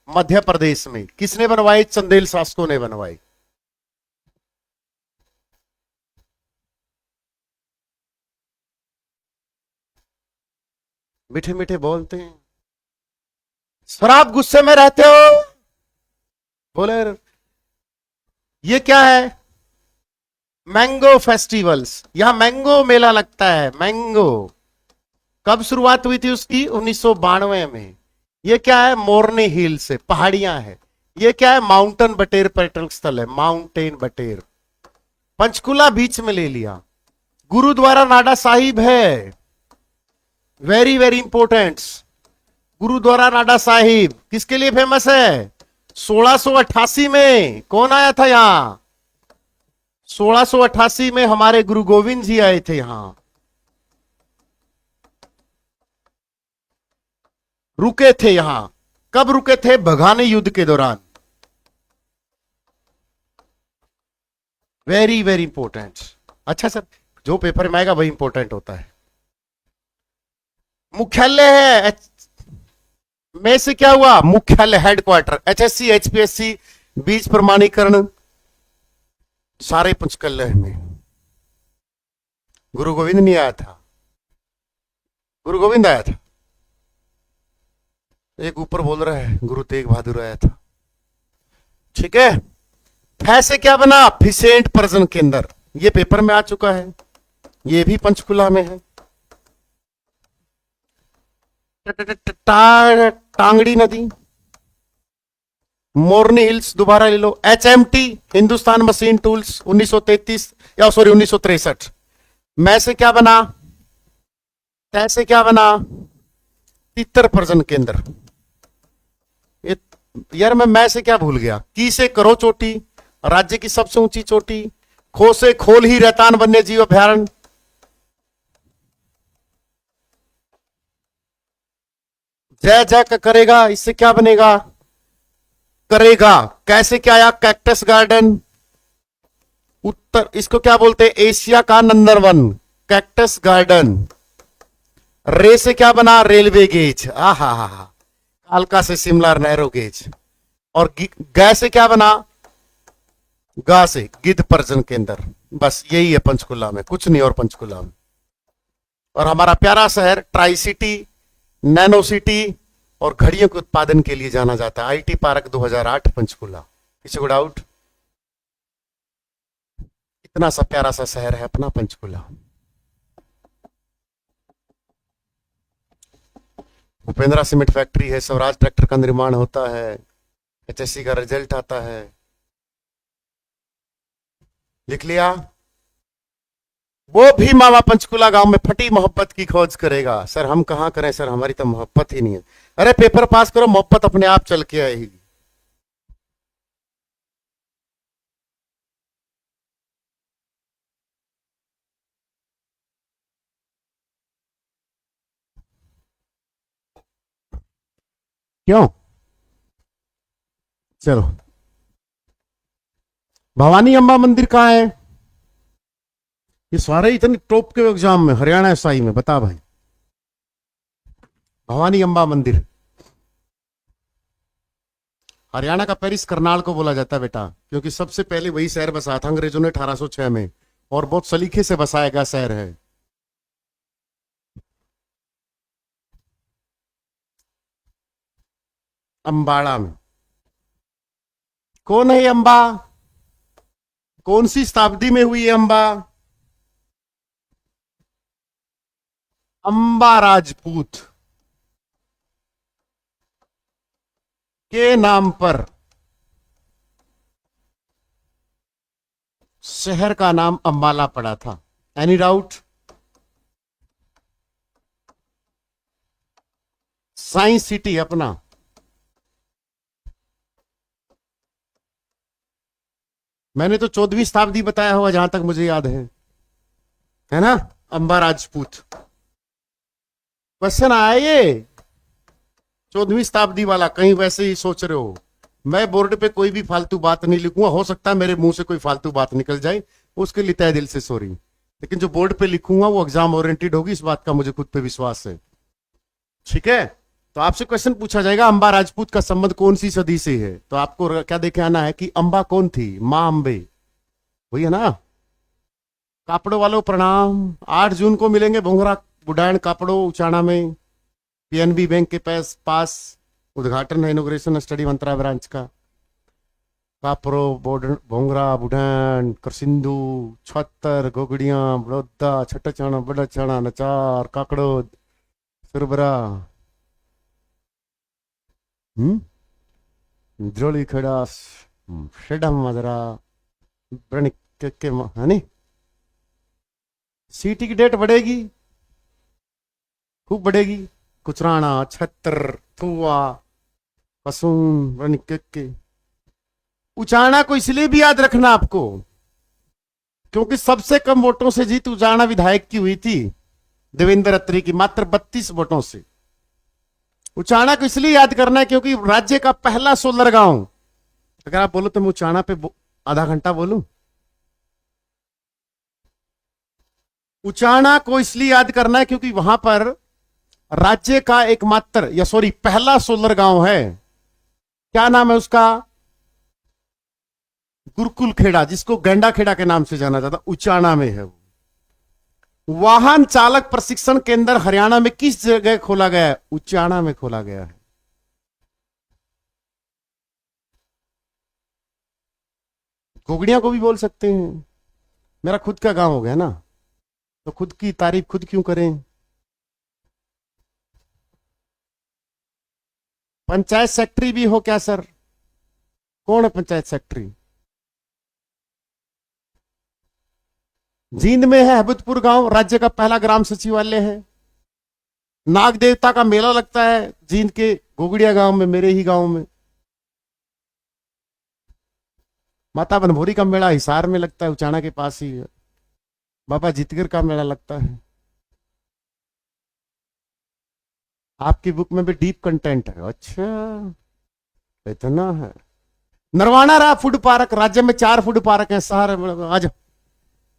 मध्य प्रदेश में। किसने बनवाए? चंदेल शासकों ने बनवाए। मीठे मीठे बोलते हैं। सर आप गुस्से में रहते हो? बोले ये क्या है? Mango festivals. यहां मैंगो मेला लगता है। मैंगो कब शुरुआत हुई थी उसकी? 1992 में। ये क्या है? मोरनी हिल से पहाड़ियां हैं। ये क्या है? माउंटेन बटेर पर्यटन स्थल है, माउंटेन बटेर। पंचकुला बीच में ले लिया। गुरुद्वारा नाडा साहिब है, very very important. Gurdwara Nada Sahib किसके लिए फेमस है? 1688 में कौन आया था यहां? 1688 में हमारे गुरु गोविंद जी आए थे यहां, रुके थे यहां। कब रुके थे? बघानी युद्ध के दौरान। Very very important. अच्छा सर, जो पेपर में आएगा वही इंपॉर्टेंट होता है। मुख्यालय है में से क्या हुआ? मुख्यालय, हेडक्वार्टर। एचएससी, एचपीएससी, बीज प्रमाणीकरण सारे पंचकुला में। गुरु गोविंद नहीं आया था, गुरु गोविंद आया था। एक ऊपर बोल रहा है गुरु तेग बहादुर आया था। ठीक है। फै से क्या बना? फिसेंट पर्जन केंद्र। ये पेपर में आ चुका है, ये भी पंचकुला में है। टांगड़ी नदी, मोरनी हिल्स दोबारा ले लो। एचएमटी, हिंदुस्तान मशीन टूल्स, 1933 या सॉरी 1963 में से क्या बना? तै से क्या बना? तितर पर्जन केंद्र। यार मैं से क्या भूल गया? की से करो चोटी, राज्य की सबसे ऊंची चोटी। खो से खोल ही रैतान वन्य जीव अभ्यारण्य। जय जय का करेगा, इससे क्या बनेगा? करेगा। कैसे क्या आया? Cactus garden. उत्तर, इसको क्या बोलते हैं? एशिया का नंबर 1 कैक्टस गार्डन। रे से क्या बना? Railway gauge. आहा हा हा, कालका से शिमला नैरो गेज। और ग से क्या बना? गा से गिद्ध पर्जन केंद्र। बस यही है पंचकुला में, कुछ नहीं और पंचकुला में। और हमारा प्यारा शहर ट्राई सिटी, नैनो सिटी और घड़ियों के उत्पादन के लिए जाना जाता है। IT park 2008 Panchkula. किसी को डाउट? इतना सा प्यारा सा शहर है अपना पंचकुला। भूपेंद्रा सीमेंट फैक्ट्री है, स्वराज ट्रैक्टर का निर्माण होता है, एचएससी का रिजल्ट आता है। लिख लिया? वो भी मामा पंचकुला गांव में फटी मोहब्बत की खोज करेगा। सर हम कहां करें सर, हमारी तो मोहब्बत ही नहीं है। अरे पेपर पास करो, मोहब्बत अपने आप चल के आएगी। क्यों? चलो, भवानी अम्बा मंदिर कहां है? ये सारे इतने टॉप के एग्जाम में, हरियाणा एसआई में, बता भाई। भवानी अम्बा मंदिर हरियाणा का पेरिस करनाल को बोला जाता है बेटा, क्योंकि सबसे पहले वही शहर बसाया था अंग्रेजों ने 1806 में, और बहुत सलीके से बसाया गया शहर है। अंबाड़ा में। कौन है ये अंबा? कौन सी शताब्दी में हुई है अंबा? अंबा राजपूत के नाम पर शहर का नाम अंबाला पड़ा था। Any doubt? साइंस सिटी अपना। मैंने तो 14वीं शताब्दी बताया हुआ जहां तक मुझे याद है ना? अंबा राजपूत क्वेश्चन आया ये 14वीं शताब्दी वाला, कहीं वैसे ही सोच रहे हो। मैं बोर्ड पे कोई भी फालतू बात नहीं लिखूंगा, हो सकता है मेरे मुंह से कोई फालतू बात निकल जाए, उसके लिए तहे दिल से सॉरी, लेकिन जो बोर्ड पे लिखूंगा वो एग्जाम ओरिएंटेड होगी, इस बात का मुझे खुद पे विश्वास है। ठीक है, तो आपसे क्वेश्चन पूछा जाएगा अंबा राजपूत का संबंध कौन सी सदी से है, तो आपको क्या देखे आना है कि अंबा कौन थी? मां अंबे, वही है ना। कापड़ो वालों प्रणाम। 8 जून को मिलेंगे भोंगरा बुडान कापड़ो उचाना में, पीएनबी बैंक के पास उद्घाटन है, इनोग्रेशन स्टडी मंत्रा ब्रांच का। कापरो भोंगरा बुढ़ान करसिंधु छत्तर गोगड़िया बड़ौदा छठा चाणा बड़ा चाणा नचार काकड़ो सुरबरा द्रोली खड़ास शेडम मदरा ब्रणिक के हनी। सीटी की डेट बढ़ेगी, खूब बढ़ेगी। कुचराना छत्तर थुआ कसून ब्रणिक के। उचाना को इसलिए भी याद रखना आपको क्योंकि सबसे कम वोटों से जीत उचाना विधायक की हुई थी, देवेंद्र अत्री की, मात्र 32 वोटों से। उचाना को इसलिए याद करना है क्योंकि राज्य का पहला सोलर गांव। अगर आप बोलो तो मैं उचाना पे आधा घंटा बोलूं। उचाना को इसलिए याद करना है क्योंकि वहां पर राज्य का एकमात्र पहला सोलर गांव है। क्या नाम है उसका? गुरुकुल खेड़ा, जिसको गेंडा खेड़ा के नाम से जाना जाता, उचाना में है वो। वाहन चालक प्रशिक्षण केंद्र हरियाणा में किस जगह खोला गया है? उचाना में खोला गया है। घोगड़िया को भी बोल सकते हैं, मेरा खुद का गांव हो गया ना, तो खुद की तारीफ खुद क्यों करें। पंचायत सेक्रेटरी भी हो क्या सर? कौन है पंचायत सेक्रेटरी? जींद में है हबतपुर गांव, राज्य का पहला ग्राम सचिवालय है। नाग देवता का मेला लगता है जींद के गोगड़िया गांव में, मेरे ही गांव में। माता बनभोरी का मेला हिसार में लगता है, उचाना के पास ही है। बाबा जितगर का मेला लगता है। आपकी बुक में भी डीप कंटेंट है। अच्छा, इतना है। नरवाना रहा फूड पार्क, राज्य में 4 फूड पार्क है शहर में। आज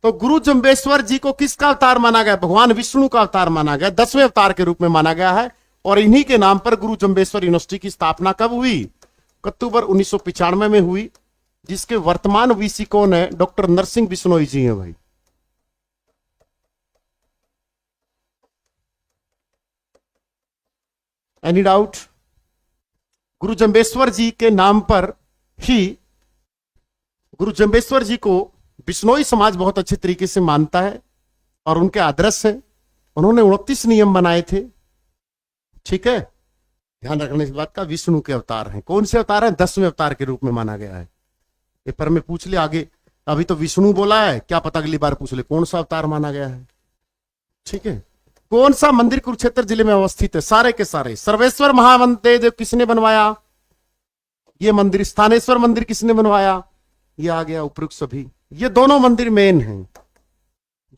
तो गुरु जम्बेश्वर जी को किसका अवतार माना गया? भगवान विष्णु का अवतार माना गया, 10वें अवतार के रूप में माना गया है। और इन्हीं के नाम पर गुरु जम्बेश्वर यूनिवर्सिटी की स्थापना कब हुई? अक्टूबर 1995 में हुई, जिसके वर्तमान वीसी कौन है? डॉक्टर नरसिंह बिश्नोई जी हैं भाई। Any doubt? गुरु जम्बेश्वर जी के नाम पर ही, गुरु जम्बेश्वर जी को बिश्नोई समाज बहुत अच्छे तरीके से मानता है और उनके आदर्श है। उन्होंने 29 नियम बनाए थे। ठीक है, ध्यान रखने इस बात का। विष्णु के अवतार हैं। कौन से अवतार हैं? 10वें अवतार के रूप में माना गया है। पेपर में पूछ ले आगे, अभी तो विष्णु बोला है, क्या पता अगली बार पूछ ले कौन सा अवतार माना गया है। ठीक है, कौन सा मंदिर कुरुक्षेत्र जिले में अवस्थित है? सारे के सारे। सर्वेश्वर महादेव किसने बनवाया? ये मंदिर। स्थानेश्वर मंदिर किसने बनवाया? ये आ गया उपयुक्त सभी। ये दोनों मंदिर मेन हैं,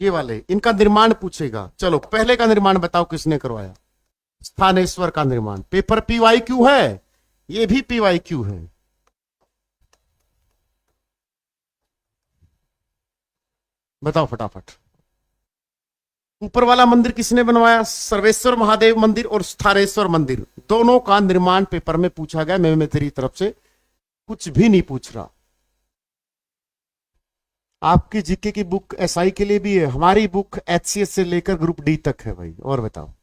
ये वाले। इनका निर्माण पूछेगा। चलो, पहले का निर्माण बताओ किसने करवाया? स्थानेश्वर का निर्माण। पेपर PYQ है, ये भी PYQ है। बताओ फटाफट। ऊपर वाला मंदिर किसने बनवाया? सर्वेश्वर महादेव मंदिर और स्थानेश्वर मंदिर, दोनों का निर्माण पेपर में पूछा गया। मैं तेरी तरफ से कुछ भी नहीं पूछ रहा। आपकी जीके की बुक एसआई के लिए भी है, हमारी बुक एचसीएस से लेकर ग्रुप डी तक है भाई। और बताओ,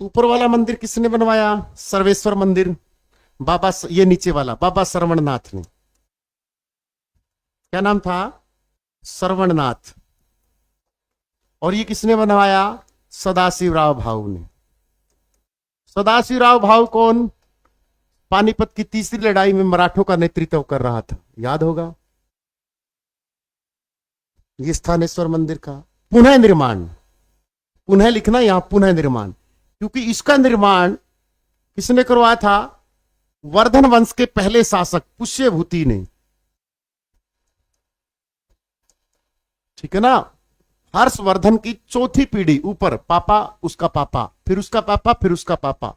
ऊपर वाला मंदिर किसने बनवाया? सर्वेश्वर मंदिर। ये नीचे वाला बाबा सरवणनाथ ने। क्या नाम था? सरवणनाथ। और ये किसने बनवाया? सदाशिवराव भाऊ ने। सदाशिवराव भाऊ कौन? पानीपत की तीसरी लड़ाई में मराठों का नेतृत्व कर रहा था, याद होगा। ये स्थानेश्वर मंदिर का पुनः निर्माण, पुनः लिखना यहां, पुनः निर्माण, क्योंकि इसका निर्माण किसने करवाया था? वर्धन वंश के पहले शासक पुष्यभूति ने। ठीक है ना। हर्षवर्धन की चौथी पीढ़ी ऊपर, पापा, उसका पापा, फिर उसका पापा, फिर उसका पापा।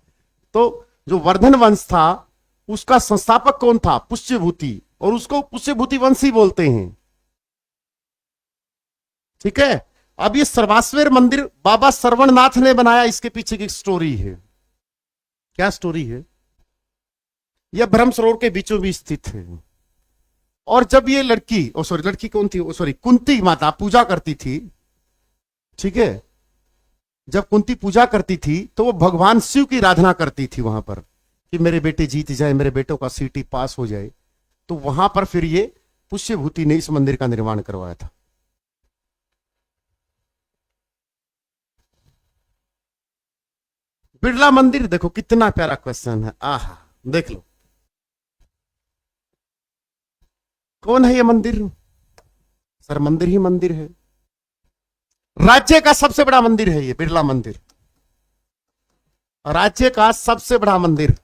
तो जो वर्धन वंश था उसका संस्थापक कौन था? पुष्यभूति, और उसको पुष्यभूति वंश ही बोलते हैं। ठीक है। अब ये सर्वाश्वेर मंदिर बाबा सरवणनाथ ने बनाया, इसके पीछे की स्टोरी है। क्या स्टोरी है? यह ब्रह्म सरोवर के बीचों बीच स्थित है। और जब ये लड़की, लड़की कौन थी? कुंती माता पूजा करती थी। ठीक है। जब कुंती पूजा करती थी तो वो भगवान शिव की आराधना करती थी वहां पर, कि मेरे बेटे जीत जाए, मेरे बेटों का सीटी पास हो जाए। तो वहां पर फिर ये पुष्यभूति ने इस मंदिर का निर्माण करवाया था। बिरला मंदिर, देखो कितना प्यारा क्वेश्चन है। आहा, देख लो कौन है ये मंदिर? सर मंदिर ही मंदिर है। राज्य का सबसे बड़ा मंदिर है ये बिरला मंदिर। राज्य का सबसे बड़ा मंदिर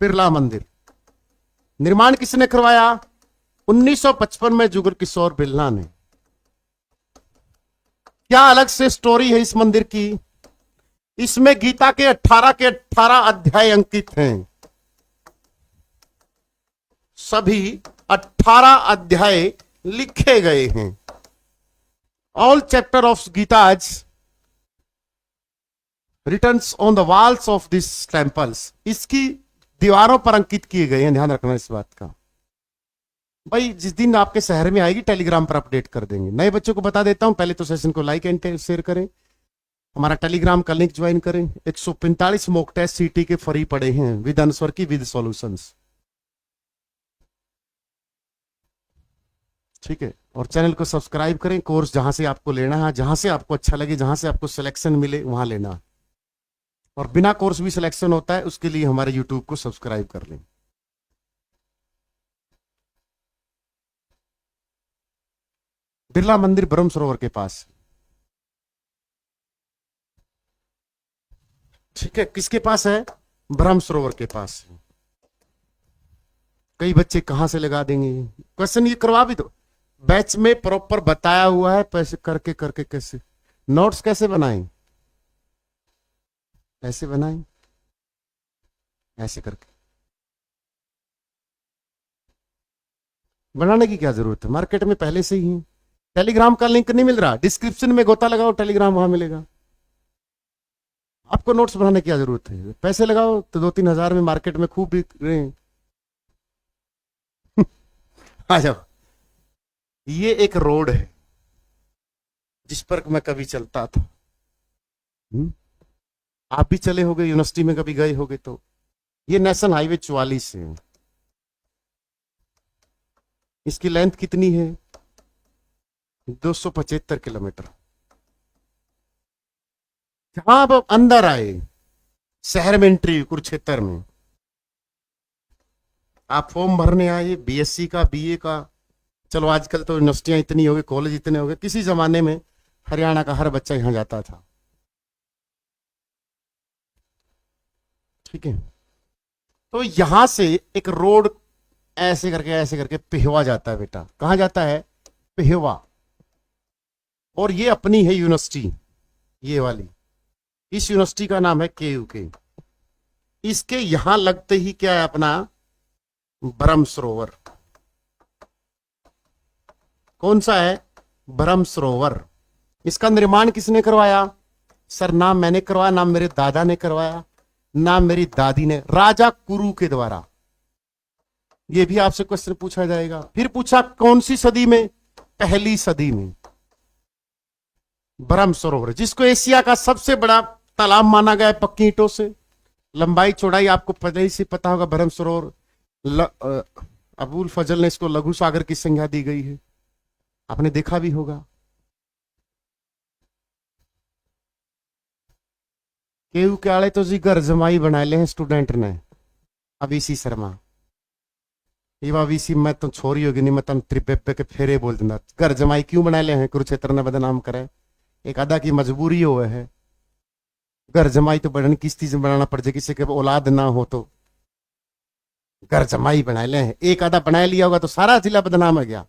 बिरला मंदिर। निर्माण किसने करवाया? 1955 में जुगल किशोर बिरला ने। क्या अलग से स्टोरी है इस मंदिर की? इसमें गीता के 18 अध्याय अंकित हैं। सभी 18 अध्याय लिखे गए हैं। All chapter of Geeta's returns on the walls of this temples. इसकी दीवारों पर अंकित किए गए हैं, ध्यान रखना इस बात का। भाई जिस दिन आपके शहर में आएगी टेलीग्राम पर अपडेट कर देंगे। नए बच्चों को बता देता हूं, पहले तो सेशन को लाइक एंड शेयर करें, हमारा टेलीग्राम का लिंक ज्वाइन करें। 145 मॉक टेस्ट सीटी के फ्री पड़े हैं विद आंसर की, विद सॉल्यूशंस। ठीक है। और चैनल को सब्सक्राइब करें। कोर्स जहां से आपको लेना है, जहां से आपको अच्छा लगे, जहां से आपको सिलेक्शन मिले वहां लेना। और बिना कोर्स भी सिलेक्शन होता है, उसके लिए हमारे यूट्यूब को सब्सक्राइब कर लें। बिरला मंदिर ब्रह्म सरोवर के पास। ठीक है। किसके पास है? ब्रह्म सरोवर के पास। कई बच्चे कहां से लगा देंगे क्वेश्चन, ये करवा भी दो। बैच में प्रॉपर बताया हुआ है, पैसे करके करके कैसे नोट्स कैसे बनाएं, ऐसे बनाएं, ऐसे करके। बनाने की क्या जरूरत है, मार्केट में पहले से ही है। टेलीग्राम का लिंक नहीं मिल रहा? डिस्क्रिप्शन में गोता लगाओ, टेलीग्राम वहां मिलेगा। आपको नोट्स बनाने की क्या जरूरत है? पैसे लगाओ तो 2-3 हजार में मार्केट में खूब बिक रहे हैं। आ जाओ। ये एक रोड है जिस पर मैं कभी चलता था। आप भी चले होगे, यूनिवर्सिटी में कभी गए होगे तो। ये नेशनल हाईवे 44 है। इसकी लेंथ कितनी है? 275 किलोमीटर। जहां आप अंदर आए शहर में, एंट्री कुरुक्षेत्र में, आप फॉर्म भरने आए बीएससी का, बीए का। चलो आजकल तो यूनिवर्सिटियां इतनी हो गई, कॉलेज इतने हो गए, किसी जमाने में हरियाणा का हर बच्चा यहां जाता था। ठीक है। तो यहां से एक रोड ऐसे करके पेहवा जाता है बेटा। कहां जाता है? पेहवा। और ये अपनी है यूनिवर्सिटी, ये वाली। इस यूनिवर्सिटी का नाम है केयूके। इसके यहां लगते ही क्या है अपना? ब्रह्म सरोवर। कौन सा है? ब्रह्म सरोवर। इसका निर्माण किसने करवाया? सर ना मैंने करवाया, ना मेरे दादा ने करवाया, ना मेरी दादी ने, राजा कुरु के द्वारा। ये भी आपसे क्वेश्चन पूछा जाएगा। फिर पूछा कौन सी सदी में? पहली सदी में। ब्रह्म सरोवर, जिसको एशिया का सबसे बड़ा तालाब माना गया है पक्की ईंटों से, लंबाई चौड़ाई आपको पहले ही से पता होगा। ब्रह्म सरोवर अबुल फजल ने इसको लघु सागर की संज्ञा दी गई है, आपने देखा भी होगा। केहू के आले तो जी घर जमाई बनाए ले हैं स्टूडेंट ने, अवीसी शर्मा। ये अवीसी मैं तो छोरी होगी नहीं, मैं तुम त्रिपेपे के फेरे बोल देना। घर जमाई क्यों बनाए ले हैं? कुरुक्षेत्र ने बदनाम करे, एक आधा की मजबूरी हो है। घर जमाई तो बड़न किस्ती से बनाना पड़ जाए, किसी के औलाद ना हो तो घर जमाई बनाए ले हैं। एक आधा बना लिया होगा तो सारा जिला बदनाम हो गया।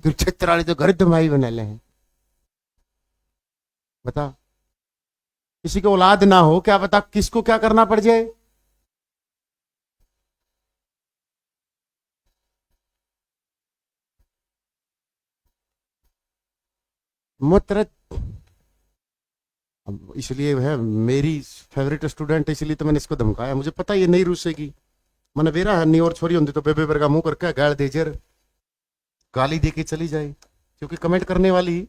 कुरुक्षेत्र वाले तो घर जमाई बना ले हैं। बता, किसी को औलाद ना हो, क्या बता किसको क्या करना पड़ जाए? मुतरत। इसलिए है मेरी फेवरेट स्टूडेंट, इसलिए तो मैंने इसको धमकाया। मुझे पता ये नहीं रूसेगी। मैंने बेरा है नहीं, और छोरी होती तो बेबे बेर का मुंह करके गाल दे जर, गाली दे के चली जाए। क्योंकि कमेंट करने वाली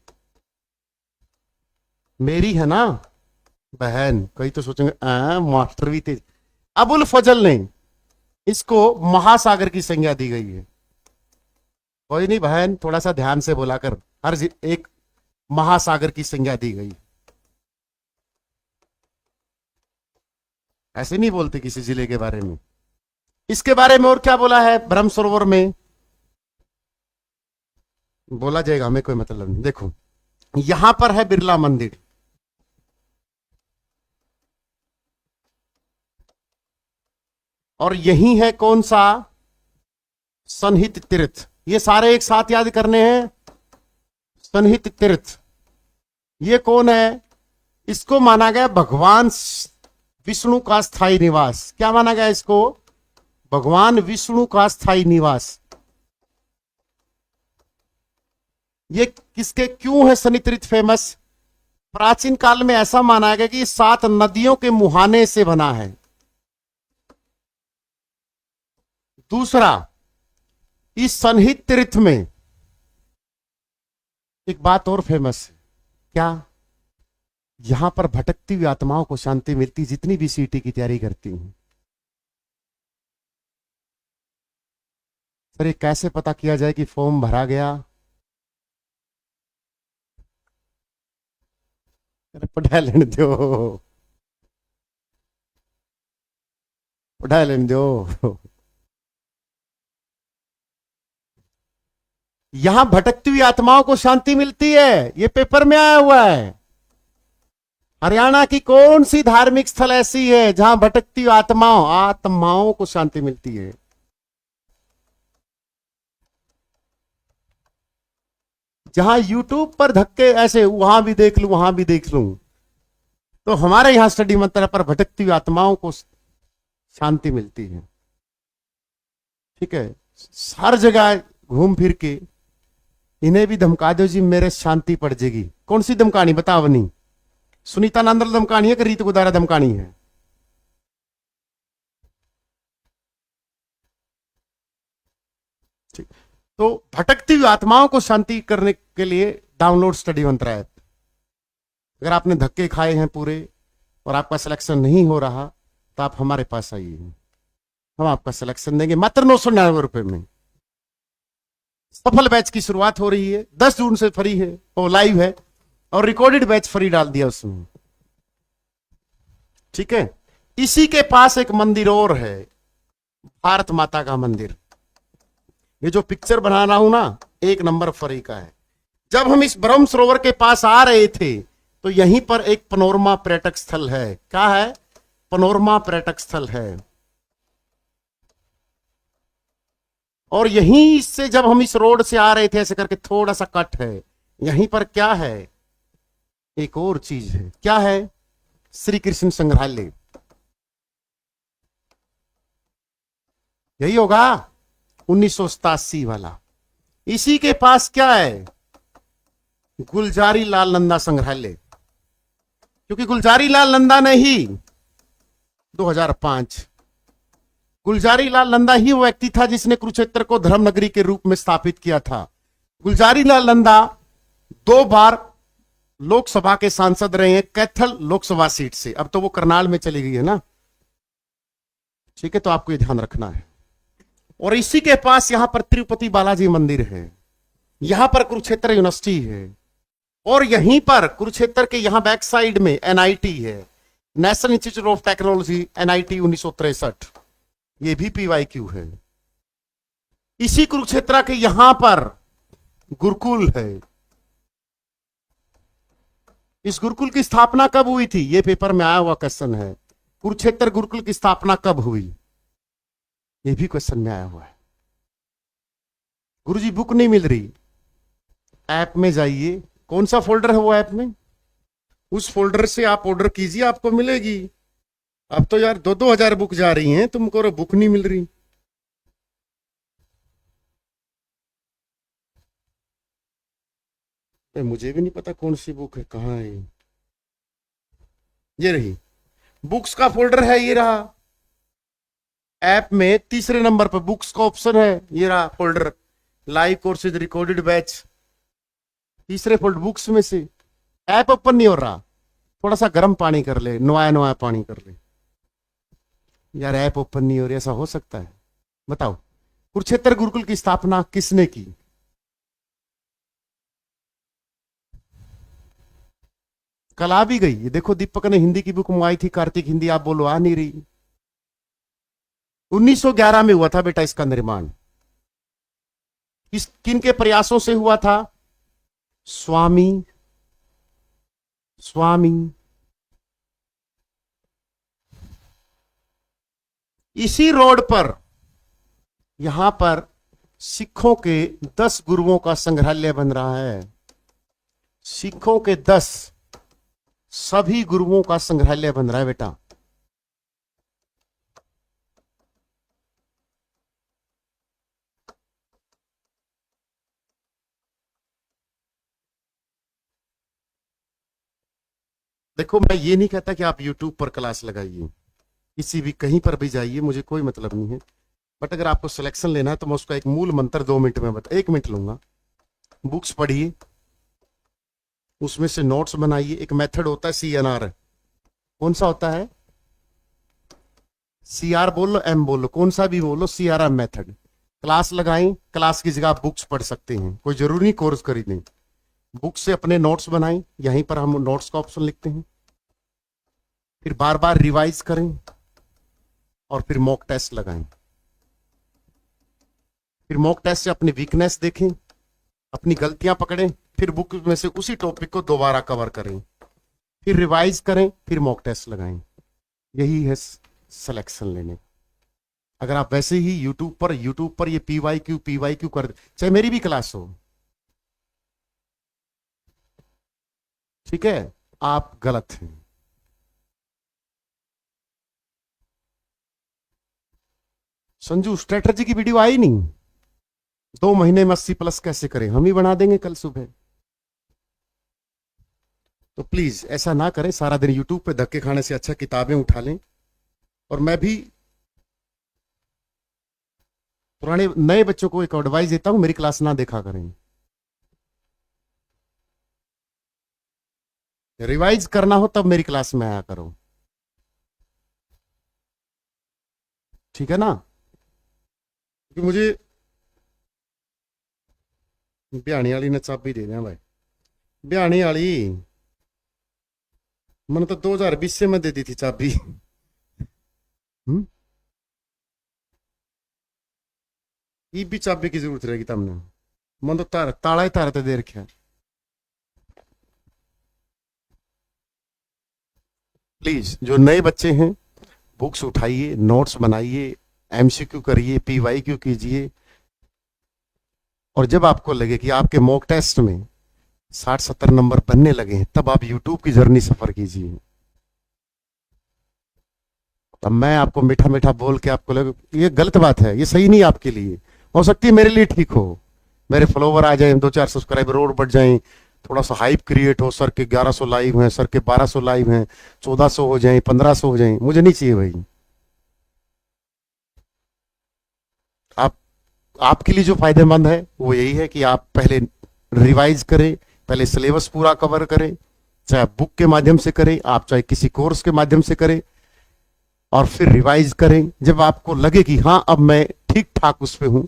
मेरी है ना बहन। कई तो सोचेंगे मास्टर भी थे। अबुल फजल ने इसको महासागर की संज्ञा दी गई है। कोई नहीं बहन, थोड़ा सा ध्यान से बोला कर। हर एक महासागर की संज्ञा दी गई, ऐसे नहीं बोलते किसी जिले के बारे में। इसके बारे में और क्या बोला है ब्रह्म सरोवर में? बोला जाएगा, हमें कोई मतलब नहीं। देखो यहां पर है बिरला मंदिर, और यही है कौन सा? सनहित तीर्थ। ये सारे एक साथ याद करने हैं। सनहित तीर्थ ये कौन है? इसको माना गया भगवान विष्णु का स्थायी निवास। क्या माना गया इसको? भगवान विष्णु का स्थायी निवास। ये किसके क्यों है शनि तीर्थ फेमस? प्राचीन काल में ऐसा माना गया कि 7 नदियों के मुहाने से बना है। दूसरा, इस सनहित तीर्थ में एक बात और फेमस है। क्या? यहां पर भटकती हुई आत्माओं को शांति मिलती, जितनी भी सीटी की तैयारी करती हूं। सर ये कैसे पता किया जाए कि फॉर्म भरा गया? पढ़ा लेने दो, पढ़ा लेने दो। यहां भटकती हुई आत्माओं को शांति मिलती है, ये पेपर में आया हुआ है। हरियाणा की कौन सी धार्मिक स्थल ऐसी है जहां भटकती हुई आत्माओं को शांति मिलती है? जहां यूट्यूब पर धक्के ऐसे वहां भी देख लूं वहां भी देख लूं, तो हमारे यहां स्टडी मंत्र पर भटकती हुई आत्माओं को शांति मिलती है। ठीक है, हर जगह घूम फिर के इन्हें भी धमका दो जी, मेरे शांति पड़ जाएगी। कौन सी धमकानी बताओ? नहीं सुनीता नंदल धमकानी है कि रीत गुदारा धमकानी है? ठीक, तो भटकती हुई आत्माओं को शांति करने के लिए डाउनलोड स्टडी मंत्र ऐप। अगर आपने धक्के खाए हैं पूरे और आपका सिलेक्शन नहीं हो रहा, तो आप हमारे पास आइए, हम आपका सिलेक्शन देंगे मात्र 999 रुपए में। सफल बैच की शुरुआत हो रही है, 10 जून से फ्री है, वो लाइव है, और रिकॉर्डेड बैच फ्री डाल दिया उसमें। ठीक है, इसी के पास एक मंदिर और है, भारत माता का मंदिर। ये जो पिक्चर बना रहा हूं ना, 1 नंबर फ्री का है। जब हम इस ब्रह्म सरोवर के पास आ रहे थे, तो यहीं पर एक पनोरमा पर्यटक स्थल है। क्या है? पनोरमा पर्यटक स्थल है। और यहीं से जब हम इस रोड से आ रहे थे, ऐसे करके थोड़ा सा कट है, यहीं पर क्या है? एक और चीज है। क्या है? श्री कृष्ण संग्रहालय। यही होगा 1987 वाला। इसी के पास क्या है? गुलजारी लाल नंदा संग्रहालय, क्योंकि गुलजारी लाल नंदा ने ही 2005, गुलजारी लाल नंदा ही वो व्यक्ति था जिसने कुरुक्षेत्र को धर्म नगरी के रूप में स्थापित किया था। गुलजारी लाल नंदा 2 बार लोकसभा के सांसद रहे हैं कैथल लोकसभा सीट से। अब तो वो करनाल में चली गई है ना, ठीक है, तो आपको ये ध्यान रखना है। और इसी के पास यहां पर तिरुपति बालाजी मंदिर है, यहां पर कुरुक्षेत्र यूनिवर्सिटी है, और यहीं पर कुरुक्षेत्र के यहां बैक साइड में एनआईटी है, national institute of technology, NIT 1963, ये भी पीवाईक्यू है। इसी कुरुक्षेत्र के यहां पर गुरुकुल है। इस गुरुकुल की स्थापना कब हुई थी, ये पेपर में आया हुआ क्वेश्चन है। कुरुक्षेत्र गुरुकुल की स्थापना कब हुई, ये भी क्वेश्चन में आया हुआ है। गुरुजी बुक नहीं मिल रही, ऐप में जाइए, कौन सा फोल्डर है वो ऐप में, उस फोल्डर से आप ऑर्डर कीजिए, आपको मिलेगी। अब तो यार 2-2 हजार बुक जा रही हैं, तुमको बुक नहीं मिल रही। मुझे भी नहीं पता कौन सी बुक है, कहाँ है ये रही, बुक्स का फोल्डर है, ये रहा। ऐप में तीसरे नंबर पर बुक्स का ऑप्शन है, ये रहा folder, live courses recorded batch, तीसरे फोल्डर बुक्स में से। ऐप ओपन नहीं हो रहा, थोड़ा सा गर्म पानी कर ले, नवाया पानी कर ले। यार ऐप ओपन नहीं हो रही, ऐसा हो सकता है? बताओ, कुरुक्षेत्र गुरुकुल की स्थापना किसने की? कल आ भी गई, ये देखो दीपक ने हिंदी की बुक मंगवाई थी, कार्तिक हिंदी, आप बोलो आ नहीं रही। 1911 में हुआ था बेटा इसका निर्माण। किन के प्रयासों से हुआ था? स्वामी इसी रोड पर, यहां पर सिखों के 10 गुरुओं का संग्रहालय बन रहा है। सिखों के 10 सभी गुरुओं का संग्रहालय बन रहा है बेटा। देखो, मैं ये नहीं कहता कि आप YouTube पर क्लास लगाइए, किसी भी कहीं पर भी जाइए, मुझे कोई मतलब नहीं है। बट अगर आपको सिलेक्शन लेना है तो मैं उसका एक मूल मंत्र 2 मिनट में 1 मिनट लूंगा। बुक्स पढ़िए, उसमें से नोट्स बनाइए। एक मेथड होता है CNR, कौन सा होता है? CR बोल लो, M बोल लो, कौन सा भी बोलो, CRM मेथड। क्लास लगाएं, क्लास की जगह आप बुक्स पढ़ सकते हैं, कोई जरूरी नहीं कोर्स खरीदें। बुक से अपने नोट्स बनाएं, यहीं पर हम नोट्स का ऑप्शन लिखते हैं, फिर बार बार रिवाइज करें और फिर मॉक टेस्ट लगाएं। फिर मॉक टेस्ट से अपनी वीकनेस देखें, अपनी गलतियां पकड़ें, फिर बुक में से उसी टॉपिक को दोबारा कवर करें, फिर रिवाइज करें, फिर मॉक टेस्ट लगाएं। यही है सिलेक्शन लेने। अगर आप वैसे ही यूट्यूब पर ये पीवाईक्यू कर, चाहे मेरी भी क्लास हो, ठीक है, आप गलत हैं। संजू, स्ट्रेटजी की वीडियो आई नहीं, 2 महीने में 80+ कैसे करें, हम ही बना देंगे कल सुबह। तो प्लीज ऐसा ना करें, सारा दिन यूट्यूब पे धक्के खाने से अच्छा किताबें उठा लें। और मैं भी पुराने नए बच्चों को एक एडवाइस देता हूं, मेरी क्लास ना देखा करें। रिवाइज करना हो तब मेरी क्लास में आया करो, ठीक है ना? क्योंकि मुझे बिहानी वाली ने चाबी दे दिया भाई, बिहानी वाली मैंने तो 2020 से मैं दे दी थी चाबी। ये भी चाबी की जरूरत रहेगी तमने, मन तो ताला ही तारते दे रखे। प्लीज जो नए बच्चे हैं, बुक्स उठाइए, नोट्स बनाइए, MCQ करिए, PYQ कीजिए। और जब आपको लगे कि आपके मॉक टेस्ट में 60-70 नंबर बनने लगे हैं, तब आप यूट्यूब की जर्नी सफर कीजिए। अब मैं आपको मीठा मीठा बोल के आपको लगे ये गलत बात है, ये सही नहीं आपके लिए, हो सकती है मेरे लिए ठीक हो, मेरे फॉलोवर आ जाए, 2-4 सब्सक्राइबर और बढ़ जाएं, थोड़ा सा हाइप क्रिएट हो, सर के 1100 लाइव हैं, सर के 1200 लाइव हैं, 1400 हो जाए, 1500 हो जाए, मुझे नहीं चाहिए भाई। आप आपके लिए जो फायदेमंद है वो यही है कि आप पहले रिवाइज करें, पहले सिलेबस पूरा कवर करें, चाहे आप बुक के माध्यम से करें, आप चाहे किसी कोर्स के माध्यम से करें, और फिर रिवाइज करें। जब आपको लगे कि हाँ अब मैं ठीक ठाक उस पर हूं,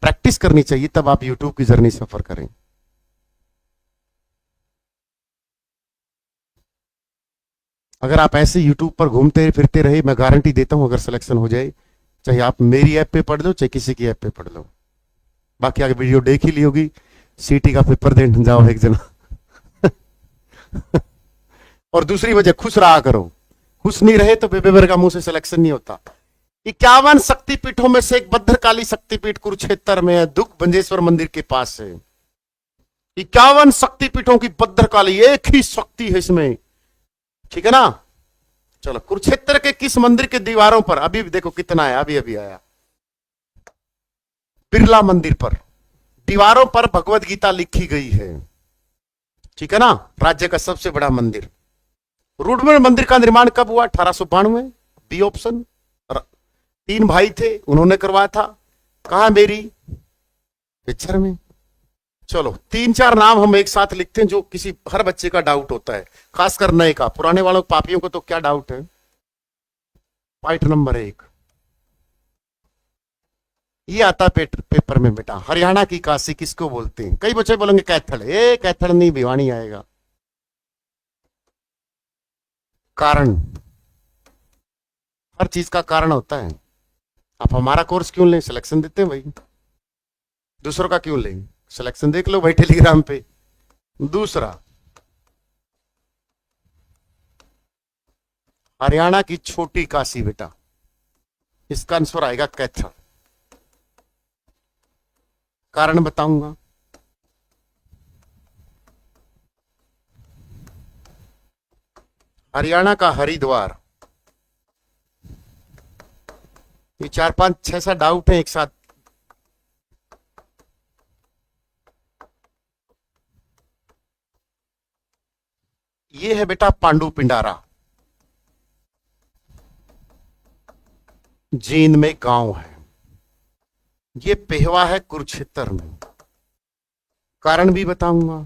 प्रैक्टिस करनी चाहिए, तब आप यूट्यूब की जर्नी सफर करें। अगर आप ऐसे यूट्यूब पर घूमते फिरते रहे, मैं गारंटी देता हूं अगर सिलेक्शन हो जाए, चाहे आप मेरी ऐप पे पढ़ लो चाहे किसी की ऐप पे पढ़ लो, बाकी आगे वीडियो देख ही ली होगी, सीटी का पेपर देने जाओ एक जना। और दूसरी वजह, खुश रहा करो। खुश नहीं रहे तो बेबेबर का मुंह से सिलेक्शन नहीं होता। 51 शक्तिपीठों में से एक भद्रकाली शक्तिपीठ कुरुक्षेत्र में है, दुख बंजेश्वर मंदिर के पास है। 51 शक्तिपीठों की भद्रकाली एक ही शक्ति है इसमें, ठीक है ना। चलो, कुरुक्षेत्र के किस मंदिर के दीवारों पर, अभी देखो कितना है, अभी अभी आया, बिरला मंदिर पर दीवारों पर भगवत गीता लिखी गई है, ठीक है ना। राज्य का सबसे बड़ा मंदिर। रुद्रमय मंदिर का निर्माण कब हुआ? 1892, बी ऑप्शन। 3 भाई थे, उन्होंने करवाया था। कहा मेरी पिक्चर में। चलो, 3-4 नाम हम एक साथ लिखते हैं जो किसी हर बच्चे का डाउट होता है, खासकर नए का। पुराने वालों पापियों को तो क्या डाउट है। पॉइंट नंबर 1 ये आता है पेपर में बेटा, हरियाणा की काशी किसको बोलते हैं? कई बच्चे बोलेंगे कैथल। कैथल नहीं, भिवानी आएगा। कारण, हर चीज का कारण होता है। आप हमारा कोर्स क्यों लें? सिलेक्शन देते हैं भाई। दूसरों का क्यों लें? सिलेक्शन देख लो भाई टेलीग्राम पे। दूसरा, हरियाणा की छोटी काशी बेटा, इसका आंसर आएगा कैथल। कारण बताऊंगा। हरियाणा का हरिद्वार। ये 4-5-6 डाउट है एक साथ। ये है बेटा पांडु पिंडारा, जींद में गांव है। ये पेहवा है कुरुक्षेत्र में। कारण भी बताऊंगा।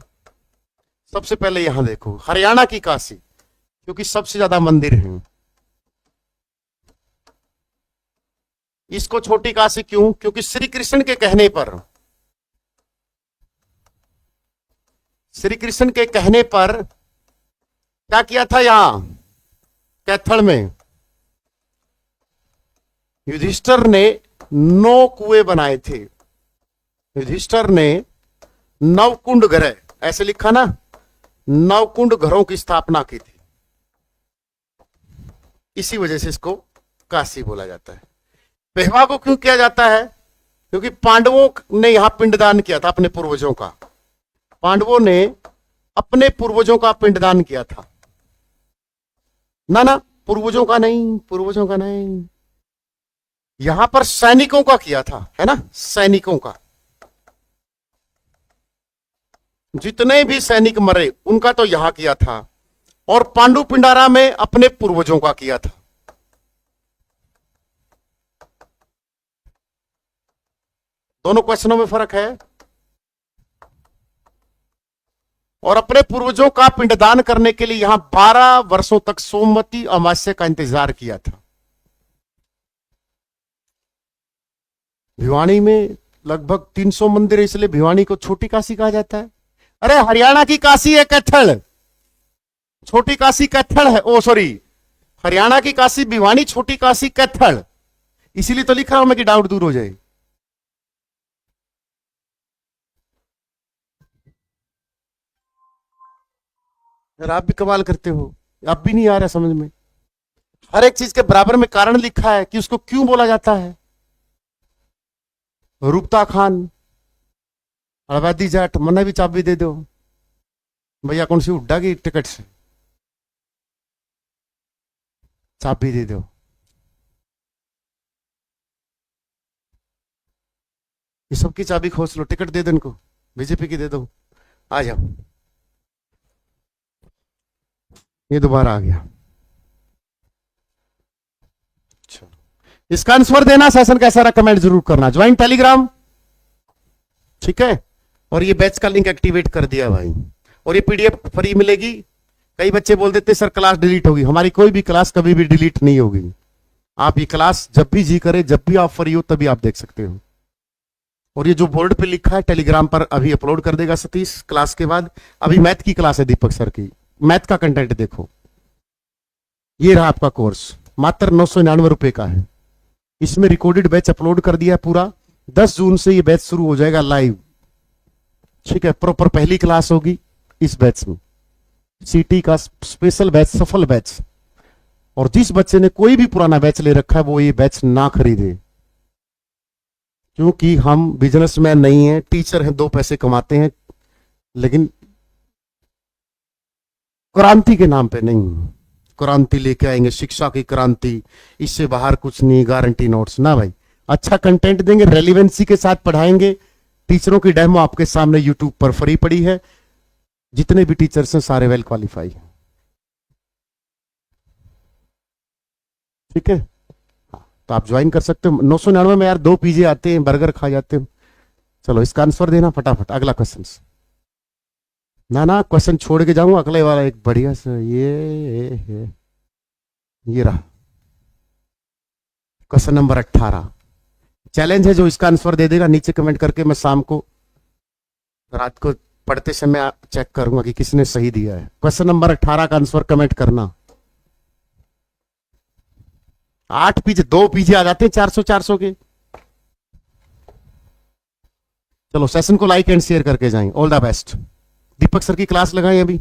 सबसे पहले यहां देखो, हरियाणा की काशी, क्योंकि सबसे ज्यादा मंदिर हैं। इसको छोटी काशी क्यों? क्योंकि श्री कृष्ण के कहने पर, श्री कृष्ण के कहने पर क्या किया था यहां कैथल में? युधिष्ठिर ने 9 कुएं बनाए थे। युधिष्ठिर ने 9 कुंड घर, ऐसे लिखा ना, 9 कुंड घरों की स्थापना की थी। इसी वजह से इसको काशी बोला जाता है। पेहवा को क्यों किया जाता है? क्योंकि पांडवों ने यहां पिंडदान किया था, अपने पूर्वजों का। पांडवों ने अपने पूर्वजों का पिंडदान किया था। ना ना, पूर्वजों का नहीं, पूर्वजों का नहीं, यहां पर सैनिकों का किया था, है ना, सैनिकों का। जितने भी सैनिक मरे उनका तो यहां किया था, और पांडु पिंडारा में अपने पूर्वजों का किया था। दोनों क्वेश्चनों में फर्क है। और अपने पूर्वजों का पिंडदान करने के लिए यहां 12 वर्षों तक सोमवती अमावस्या का इंतजार किया था। भिवानी में लगभग 300 मंदिर है, इसलिए भिवानी को छोटी काशी कहा जाता है। अरे हरियाणा की काशी है कैथल, छोटी काशी कैथल है। ओ सॉरी, हरियाणा की काशी भिवानी, छोटी काशी कैथल। इसीलिए तो लिख रहा हूं मैं कि डाउट दूर हो जाए। यार आप भी कमाल करते हो, आप भी नहीं आ रहा समझ में। हर एक चीज के बराबर में कारण लिखा है कि उसको क्यों बोला जाता है। रूपता खान, अड़वादी जाट, मना भी चाबी दे दो भैया, कौन सी उड्डा की टिकट से चाबी दे दो। ये सबकी चाबी खोस लो, टिकट दे दो इनको, बीजेपी की दे दो, आ जाओ। ये दोबारा आ गया। चलो, इसका आंसर देना, सेशन कैसा रहा कमेंट जरूर करना। ज्वाइन टेलीग्राम, ठीक है। और ये बैच का लिंक एक्टिवेट कर दिया भाई, और ये पीडीएफ फ्री मिलेगी। कई बच्चे बोल देते सर क्लास डिलीट होगी, हमारी कोई भी क्लास कभी भी डिलीट नहीं होगी। आप ये क्लास जब भी जी करे, जब भी आप फ्री हो तभी आप देख सकते हो। और ये जो बोर्ड पे लिखा है टेलीग्राम पर अभी अपलोड कर देगा सतीश क्लास के बाद। अभी मैथ की क्लास है दीपक सर की, मैथ का कंटेंट देखो। ये रहा आपका कोर्स, मात्र 999 रुपए का है। इसमें रिकॉर्डेड बैच अपलोड कर दिया है पूरा। 10 जून से ये बैच शुरू हो जाएगा लाइव, ठीक है। प्रॉपर पहली क्लास होगी इस बैच में, सीटी का स्पेशल बैच, सफल बैच। और जिस बच्चे ने कोई भी पुराना बैच ले रखा है वो ये बैच ना खरीदे, क्योंकि हम बिजनेसमैन नहीं है, टीचर हैं, 2 पैसे कमाते हैं, लेकिन क्रांति के नाम पे नहीं। क्रांति लेके आएंगे, शिक्षा की क्रांति, इससे बाहर कुछ नहीं, गारंटी नोट्स ना भाई। अच्छा कंटेंट देंगे, रेलिवेंसी के साथ पढ़ाएंगे। टीचरों की डेमो आपके सामने यूट्यूब पर फ्री पड़ी है। जितने भी टीचर्स हैं सारे वेल क्वालिफाई हैं, ठीक है। तो आप ज्वाइन कर सकते हो। 999 में यार 2 पीजे आते हैं, बर्गर खा जाते हो। चलो इसका आंसर देना फटाफट। अगला क्वेश्चन, ना क्वेश्चन छोड़ के जाऊंगा, अगले वाला एक बढ़िया सा। ये रहा क्वेश्चन नंबर 18। चैलेंज है, जो इसका आंसर दे देगा नीचे कमेंट करके, मैं शाम को रात को पढ़ते समय चेक करूंगा कि किसने सही दिया है। क्वेश्चन नंबर 18 का आंसर कमेंट करना। 8 पीजे, 2 पीजे आ जाते हैं 400 के। चलो सेशन को लाइक एंड शेयर करके जाएं। All the best. Deepak sir की क्लास लगाएं अभी।